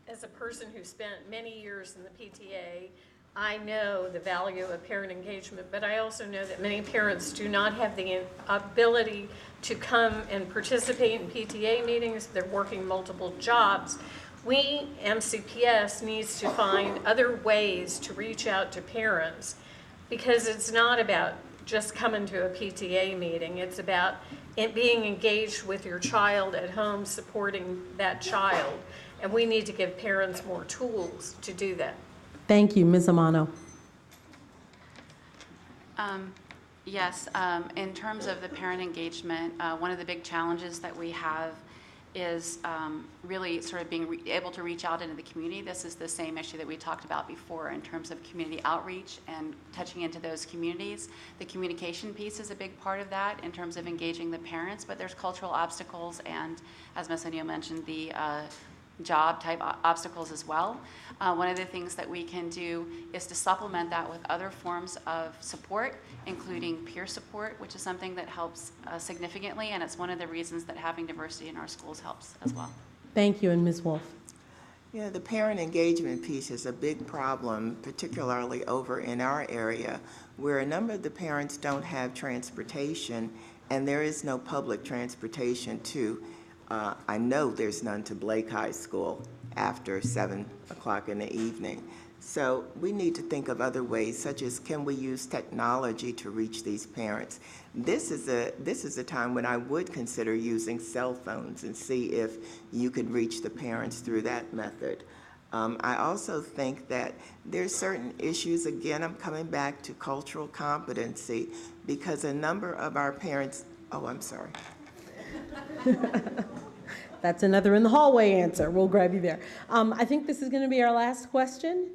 As a person who spent many years in the PTA, I know the value of parent engagement, but I also know that many parents do not have the ability to come and participate in PTA meetings. They're working multiple jobs. We, MCPS, needs to find other ways to reach out to parents, because it's not about just coming to a PTA meeting. It's about being engaged with your child at home, supporting that child. And we need to give parents more tools to do that. Thank you. Ms. Amano. Yes, in terms of the parent engagement, one of the big challenges that we have is really sort of being able to reach out into the community. This is the same issue that we talked about before in terms of community outreach and touching into those communities. The communication piece is a big part of that in terms of engaging the parents, but there's cultural obstacles and, as Ms. O'Neill mentioned, the job type obstacles as well. One of the things that we can do is to supplement that with other forms of support, including peer support, which is something that helps significantly, and it's one of the reasons that having diversity in our schools helps as well. Thank you. And Ms. Wolf. Yeah, the parent engagement piece is a big problem, particularly over in our area, where a number of the parents don't have transportation, and there is no public transportation to, I know there's none to Blake High School after 7 o'clock in the evening. So we need to think of other ways, such as can we use technology to reach these parents? This is a time when I would consider using cell phones and see if you could reach the parents through that method. I also think that there's certain issues, again, I'm coming back to cultural competency, because a number of our parents, oh, I'm sorry. That's another in the hallway answer. We'll grab you there. I think this is going to be our last question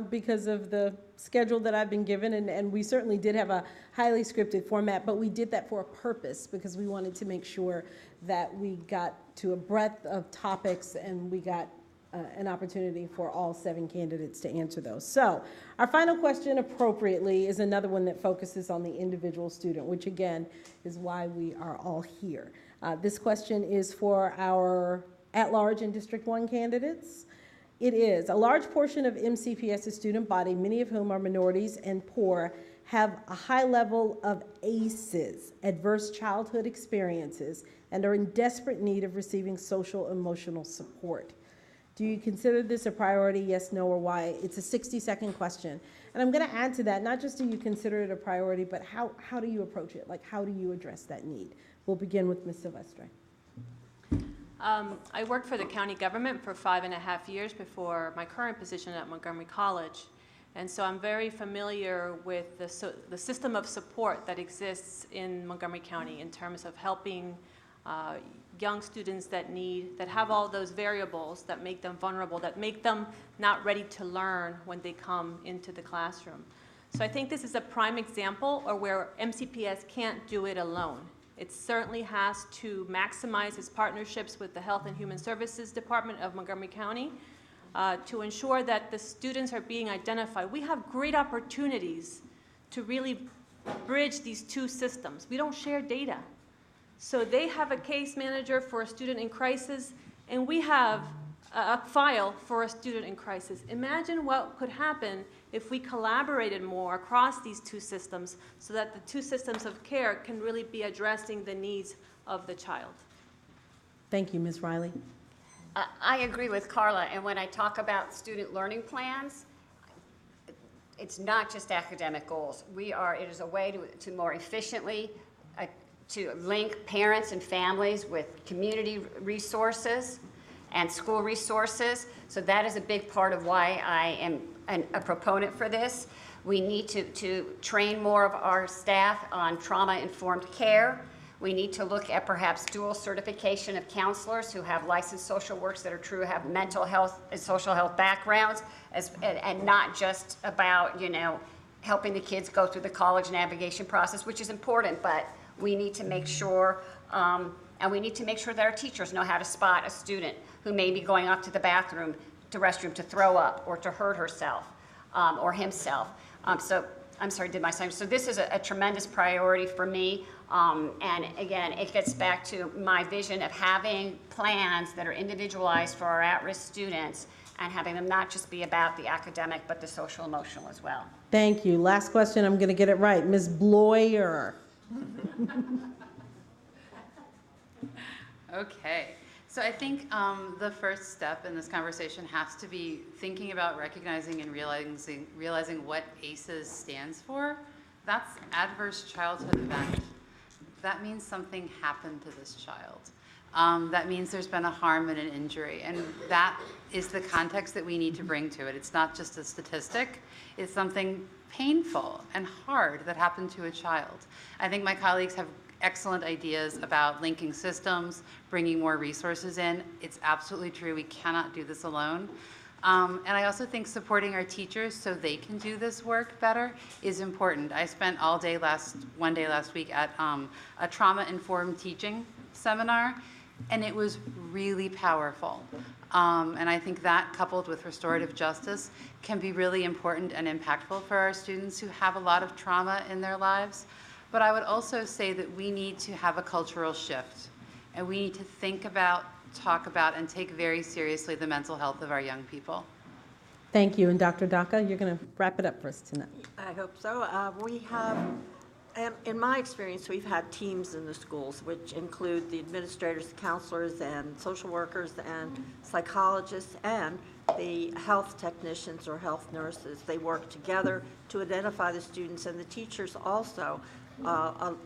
because of the schedule that I've been given, and we certainly did have a highly scripted format, but we did that for a purpose because we wanted to make sure that we got to a breadth of topics and we got an opportunity for all 7 candidates to answer those. So our final question, appropriately, is another one that focuses on the individual student, which again is why we are all here. This question is for our at-large and District 1 candidates. It is, a large portion of MCPS's student body, many of whom are minorities and poor, have a high level of ACEs, adverse childhood experiences, and are in desperate need of receiving social emotional support. Do you consider this a priority, yes, no, or why? It's a 60-second question. And I'm going to add to that, not just do you consider it a priority, but how do you approach it? Like, how do you address that need? We'll begin with Ms. Silvestre. I worked for the county government for 5.5 years before my current position at Montgomery College. And so I'm very familiar with the system of support that exists in Montgomery County in terms of helping young students that have all those variables that make them vulnerable, that make them not ready to learn when they come into the classroom. So I think this is a prime example of where MCPS can't do it alone. It certainly has to maximize its partnerships with the Health and Human Services Department of Montgomery County to ensure that the students are being identified. We have great opportunities to really bridge these two systems. We don't share data. So they have a case manager for a student in crisis, and we have a file for a student in crisis. Imagine what could happen if we collaborated more across these two systems so that the two systems of care can really be addressing the needs of the child. Thank you, Ms. Riley. I agree with Carla, and when I talk about student learning plans, it's not just academic goals. It is a way to more efficiently to link parents and families with community resources and school resources. So that is a big part of why I am a proponent for this. We need to train more of our staff on trauma-informed care. We need to look at perhaps dual certification of counselors who have licensed social workers that are true, have mental health and social health backgrounds, and not just about, helping the kids go through the college navigation process, which is important, but we need to make sure, and we need to make sure that our teachers know how to spot a student who may be going up to the restroom to throw up or to hurt herself or himself. So this is a tremendous priority for me. And again, it gets back to my vision of having plans that are individualized for our at-risk students and having them not just be about the academic, but the social emotional as well. Thank you. Last question, I'm going to get it right. Ms. Bloyer. Okay, so I think the first step in this conversation has to be thinking about recognizing and realizing what ACEs stands for. That's adverse childhood event. That means something happened to this child. That means there's been a harm and an injury, and that is the context that we need to bring to it. It's not just a statistic, it's something painful and hard that happened to a child. I think my colleagues have excellent ideas about linking systems, bringing more resources in. It's absolutely true, we cannot do this alone. And I also think supporting our teachers so they can do this work better is important. I spent one day last week at a trauma-informed teaching seminar, and it was really powerful. And I think that, coupled with restorative justice, can be really important and impactful for our students who have a lot of trauma in their lives. But I would also say that we need to have a cultural shift, and we need to think about, talk about, and take very seriously the mental health of our young people. Thank you. And Dr. Daka, you're going to wrap it up for us tonight. I hope so. We have In my experience, we've had teams in the schools, which include the administrators, counselors, and social workers, and psychologists, and the health technicians or health nurses. They work together to identify the students, and the teachers also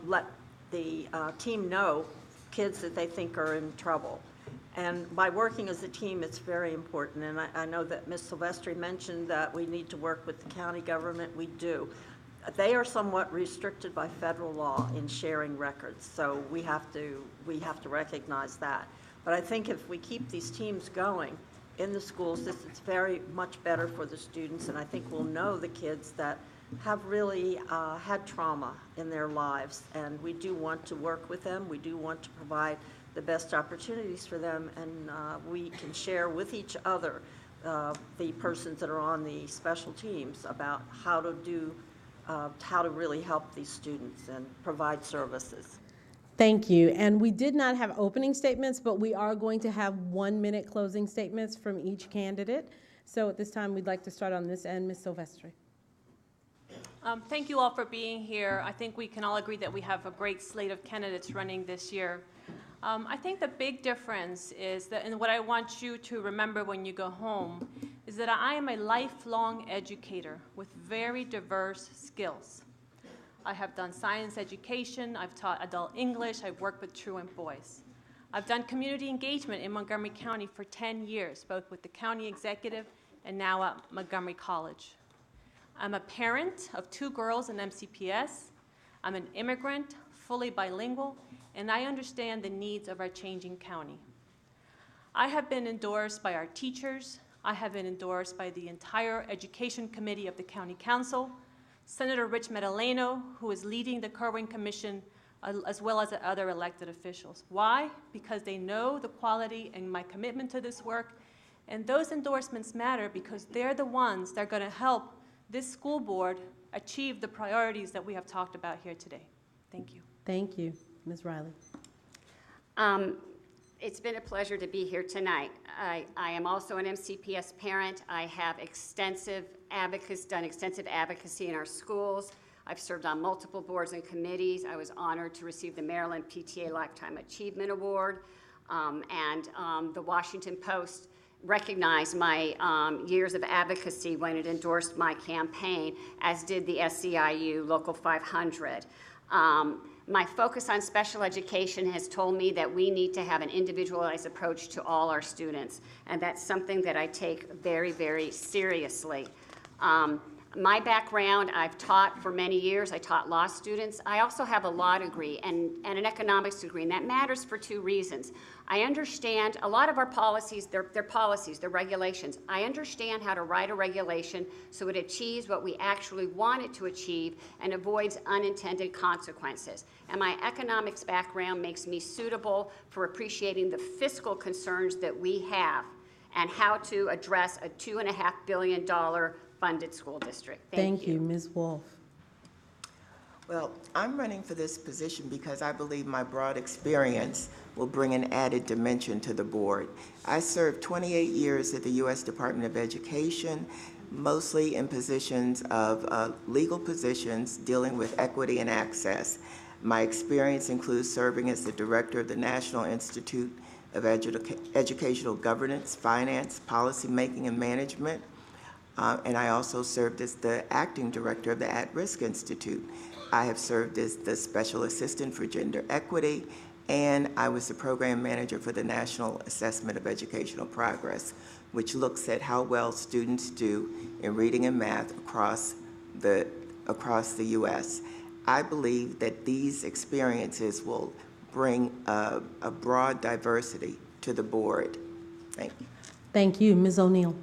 let the team know kids that they think are in trouble. And by working as a team, it's very important. And I know that Ms. Silvestri mentioned that we need to work with the county government. We do. They are somewhat restricted by federal law in sharing records, so we have to recognize that. But I think if we keep these teams going in the schools, this is very much better for the students, and I think we'll know the kids that have really had trauma in their lives, and we do want to work with them. We do want to provide the best opportunities for them, and we can share with each other, the persons that are on the special teams, about how to really help these students and provide services. Thank you. And we did not have opening statements, but we are going to have 1-minute closing statements from each candidate. So at this time, we'd like to start on this end. Ms. Silvestri. Thank you all for being here. I think we can all agree that we have a great slate of candidates running this year. I think the big difference is that, and what I want you to remember when you go home, is that I am a lifelong educator with very diverse skills. I have done science education, I've taught adult English, I've worked with truant boys. I've done community engagement in Montgomery County for 10 years, both with the county executive and now at Montgomery College. I'm a parent of 2 girls in MCPS. I'm an immigrant, fully bilingual, and I understand the needs of our changing county. I have been endorsed by our teachers. I have been endorsed by the entire education committee of the county council, Senator Rich Medaleno, who is leading the Kerwin Commission, as well as the other elected officials. Why? Because they know the quality and my commitment to this work, and those endorsements matter because they're the ones that are going to help this school board achieve the priorities that we have talked about here today. Thank you. Thank you. Ms. Riley. It's been a pleasure to be here tonight. I am also an MCPS parent. I have done extensive advocacy in our schools. I've served on multiple boards and committees. I was honored to receive the Maryland PTA Lifetime Achievement Award, and the Washington Post recognized my years of advocacy when it endorsed my campaign, as did the SEIU Local 500. My focus on special education has told me that we need to have an individualized approach to all our students, and that's something that I take very, very seriously. My background, I've taught for many years. I taught law students. I also have a law degree and an economics degree, and that matters for 2 reasons. I understand a lot of our policies, they're policies, they're regulations. I understand how to write a regulation so it achieves what we actually want it to achieve and avoids unintended consequences. And my economics background makes me suitable for appreciating the fiscal concerns that we have and how to address a $2.5 billion funded school district. Thank you. Ms. Wolf. Well, I'm running for this position because I believe my broad experience will bring an added dimension to the board. I served 28 years at the U.S. Department of Education, mostly in positions of legal positions dealing with equity and access. My experience includes serving as the director of the National Institute of Educational Governance, Finance, Policy Making, and Management. And I also served as the acting director of the At-Risk Institute. I have served as the special assistant for gender equity, and I was the program manager for the National Assessment of Educational Progress, which looks at how well students do in reading and math across the U.S. I believe that these experiences will bring a broad diversity to the board. Thank you. Thank you. Ms. O'Neill.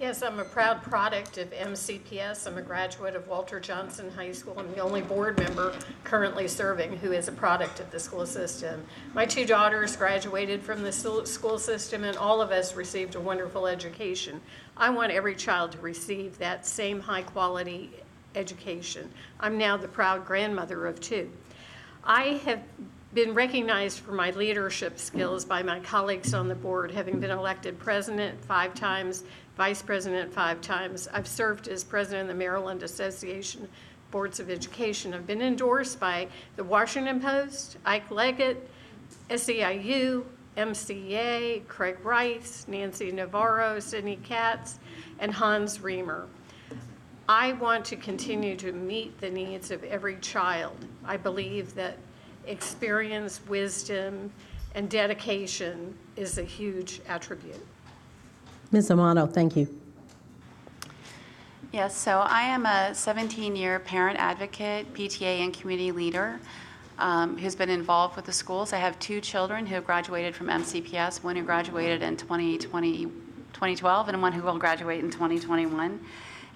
Yes, I'm a proud product of MCPS. I'm a graduate of Walter Johnson High School. I'm the only board member currently serving who is a product of the school system. My 2 daughters graduated from the school system, and all of us received a wonderful education. I want every child to receive that same high-quality education. I'm now the proud grandmother of 2. I have been recognized for my leadership skills by my colleagues on the board, having been elected president 5 times, vice president 5 times. I've served as president of the Maryland Association boards of education have been endorsed by the Washington Post, Ike Leggett, SEIU, MCA, Craig Rice, Nancy Navarro, Sidney Katz, and Hans Reamer. I want to continue to meet the needs of every child. I believe that experience, wisdom, and dedication is a huge attribute. Ms. Amato, thank you. Yes, so I am a 17-year parent advocate, PTA, and community leader who's been involved with the schools. I have 2 children who have graduated from MCPS, one who graduated in 2012 and one who will graduate in 2021.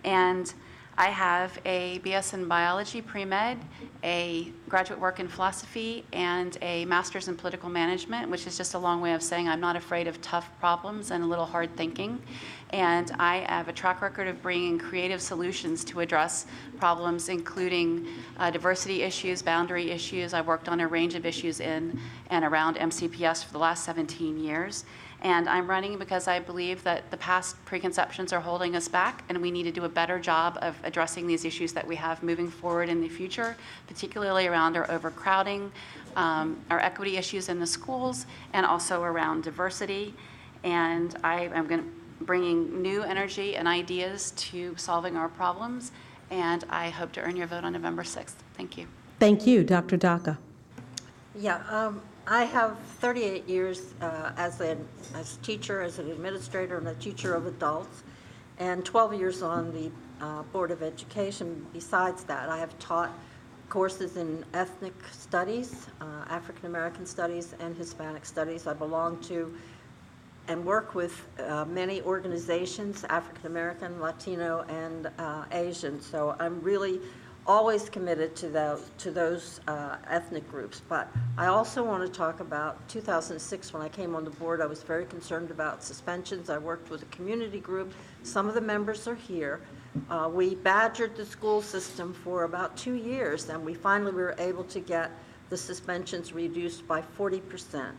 And I have a BS in biology pre-med, a graduate work in philosophy, and a master's in political management, which is just a long way of saying I'm not afraid of tough problems and a little hard thinking. And I have a track record of bringing creative solutions to address problems, including diversity issues, boundary issues. I've worked on a range of issues in and around MCPS for the last 17 years. And I'm running because I believe that the past preconceptions are holding us back, and we need to do a better job of addressing these issues that we have moving forward in the future, particularly around our overcrowding, our equity issues in the schools, and also around diversity. And I'm bringing new energy and ideas to solving our problems, and I hope to earn your vote on November 6th. Thank you. Thank you, Dr. Daka. Yeah, I have 38 years as a teacher, as an administrator, and a teacher of adults, and 12 years on the Board of Education. Besides that, I have taught courses in ethnic studies, African American studies, and Hispanic studies. I belong to and work with many organizations, African American, Latino, and Asian. So I'm really always committed to those ethnic groups. But I also want to talk about 2006. When I came on the board, I was very concerned about suspensions. I worked with a community group. Some of the members are here. We badgered the school system for about 2 years, and we finally were able to get the suspensions reduced by 40%.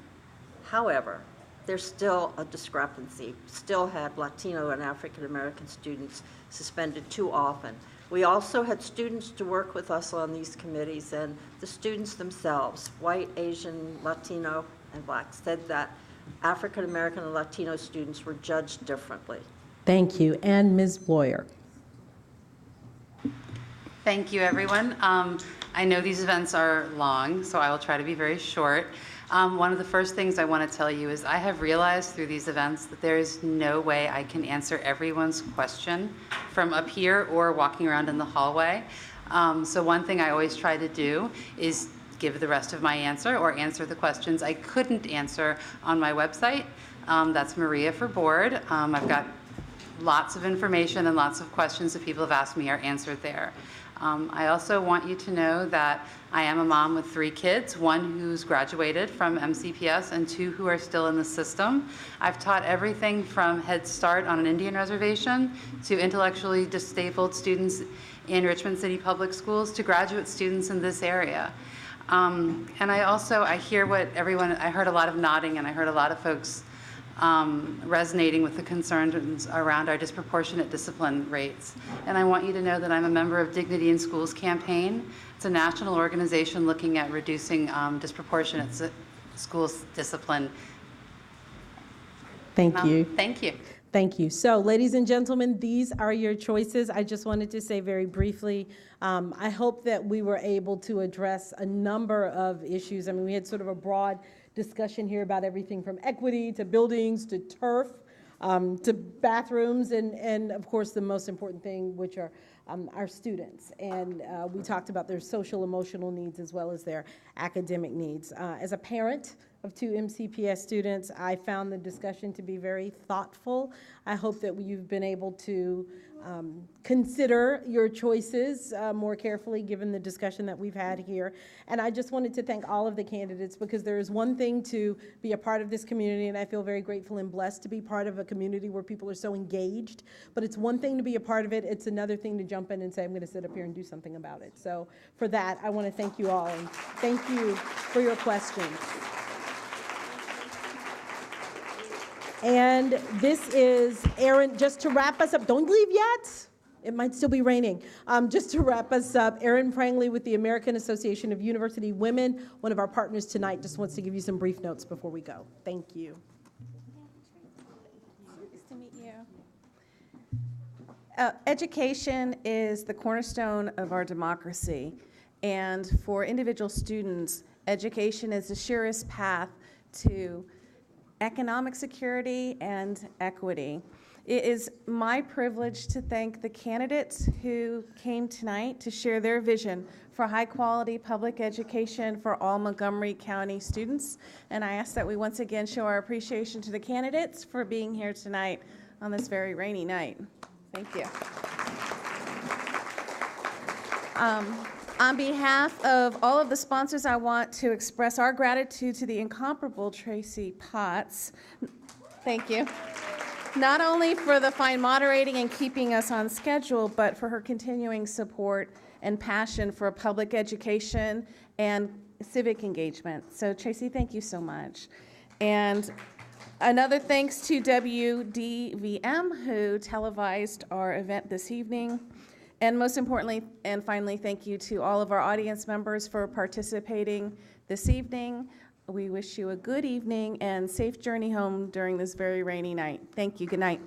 However, there's still a discrepancy. Still had Latino and African American students suspended too often. We also had students to work with us on these committees, and the students themselves, white, Asian, Latino, and Black, said that African American and Latino students were judged differently. Thank you. And Ms. Boyer. Thank you, everyone. I know these events are long, so I will try to be very short. One of the first things I want to tell you is I have realized through these events that there is no way I can answer everyone's question from up here or walking around in the hallway. So one thing I always try to do is give the rest of my answer or answer the questions I couldn't answer on my website. That's Maria for Board. I've got lots of information and lots of questions that people have asked me are answered there. I also want you to know that I am a mom with 3 kids, 1 who's graduated from MCPS and 2 who are still in the system. I've taught everything from Head Start on an Indian reservation to intellectually disabled students in Richmond City Public Schools to graduate students in this area. And I hear what everyone, I heard a lot of nodding, and I heard a lot of folks resonating with the concerns around our disproportionate discipline rates. And I want you to know that I'm a member of Dignity in Schools campaign. It's a national organization looking at reducing disproportionate schools discipline. Thank you. Thank you. Thank you. So, ladies and gentlemen, these are your choices. I just wanted to say very briefly, I hope that we were able to address a number of issues. I mean, we had sort of a broad discussion here about everything from equity to buildings to turf to bathrooms and of course the most important thing, which are our students. And we talked about their social emotional needs as well as their academic needs. As a parent of 2 MCPS students, I found the discussion to be very thoughtful. I hope that you've been able to consider your choices more carefully given the discussion that we've had here. And I just wanted to thank all of the candidates, because there is one thing to be a part of this community, and I feel very grateful and blessed to be part of a community where people are so engaged, but it's one thing to be a part of it, it's another thing to jump in and say, I'm going to sit up here and do something about it. So for that, I want to thank you all, and thank you for your questions. And this is Aaron, just to wrap us up, don't leave yet. It might still be raining. Just to wrap us up, Erin Prangley with the American Association of University Women, one of our partners tonight, just wants to give you some brief notes before we go. Thank you. Nice to meet you. Education is the cornerstone of our democracy, and for individual students, education is the surest path to economic security and equity. It is my privilege to thank the candidates who came tonight to share their vision for high-quality public education for all Montgomery County students. And I ask that we once again show our appreciation to the candidates for being here tonight on this very rainy night. Thank you. On behalf of all of the sponsors, I want to express our gratitude to the incomparable Tracy Potts. Thank you. Not only for the fine moderating and keeping us on schedule, but for her continuing support and passion for public education and civic engagement. So Tracy, thank you so much. And another thanks to WDVM, who televised our event this evening. And most importantly, and finally, thank you to all of our audience members for participating this evening. We wish you a good evening and safe journey home during this very rainy night. Thank you. Good night.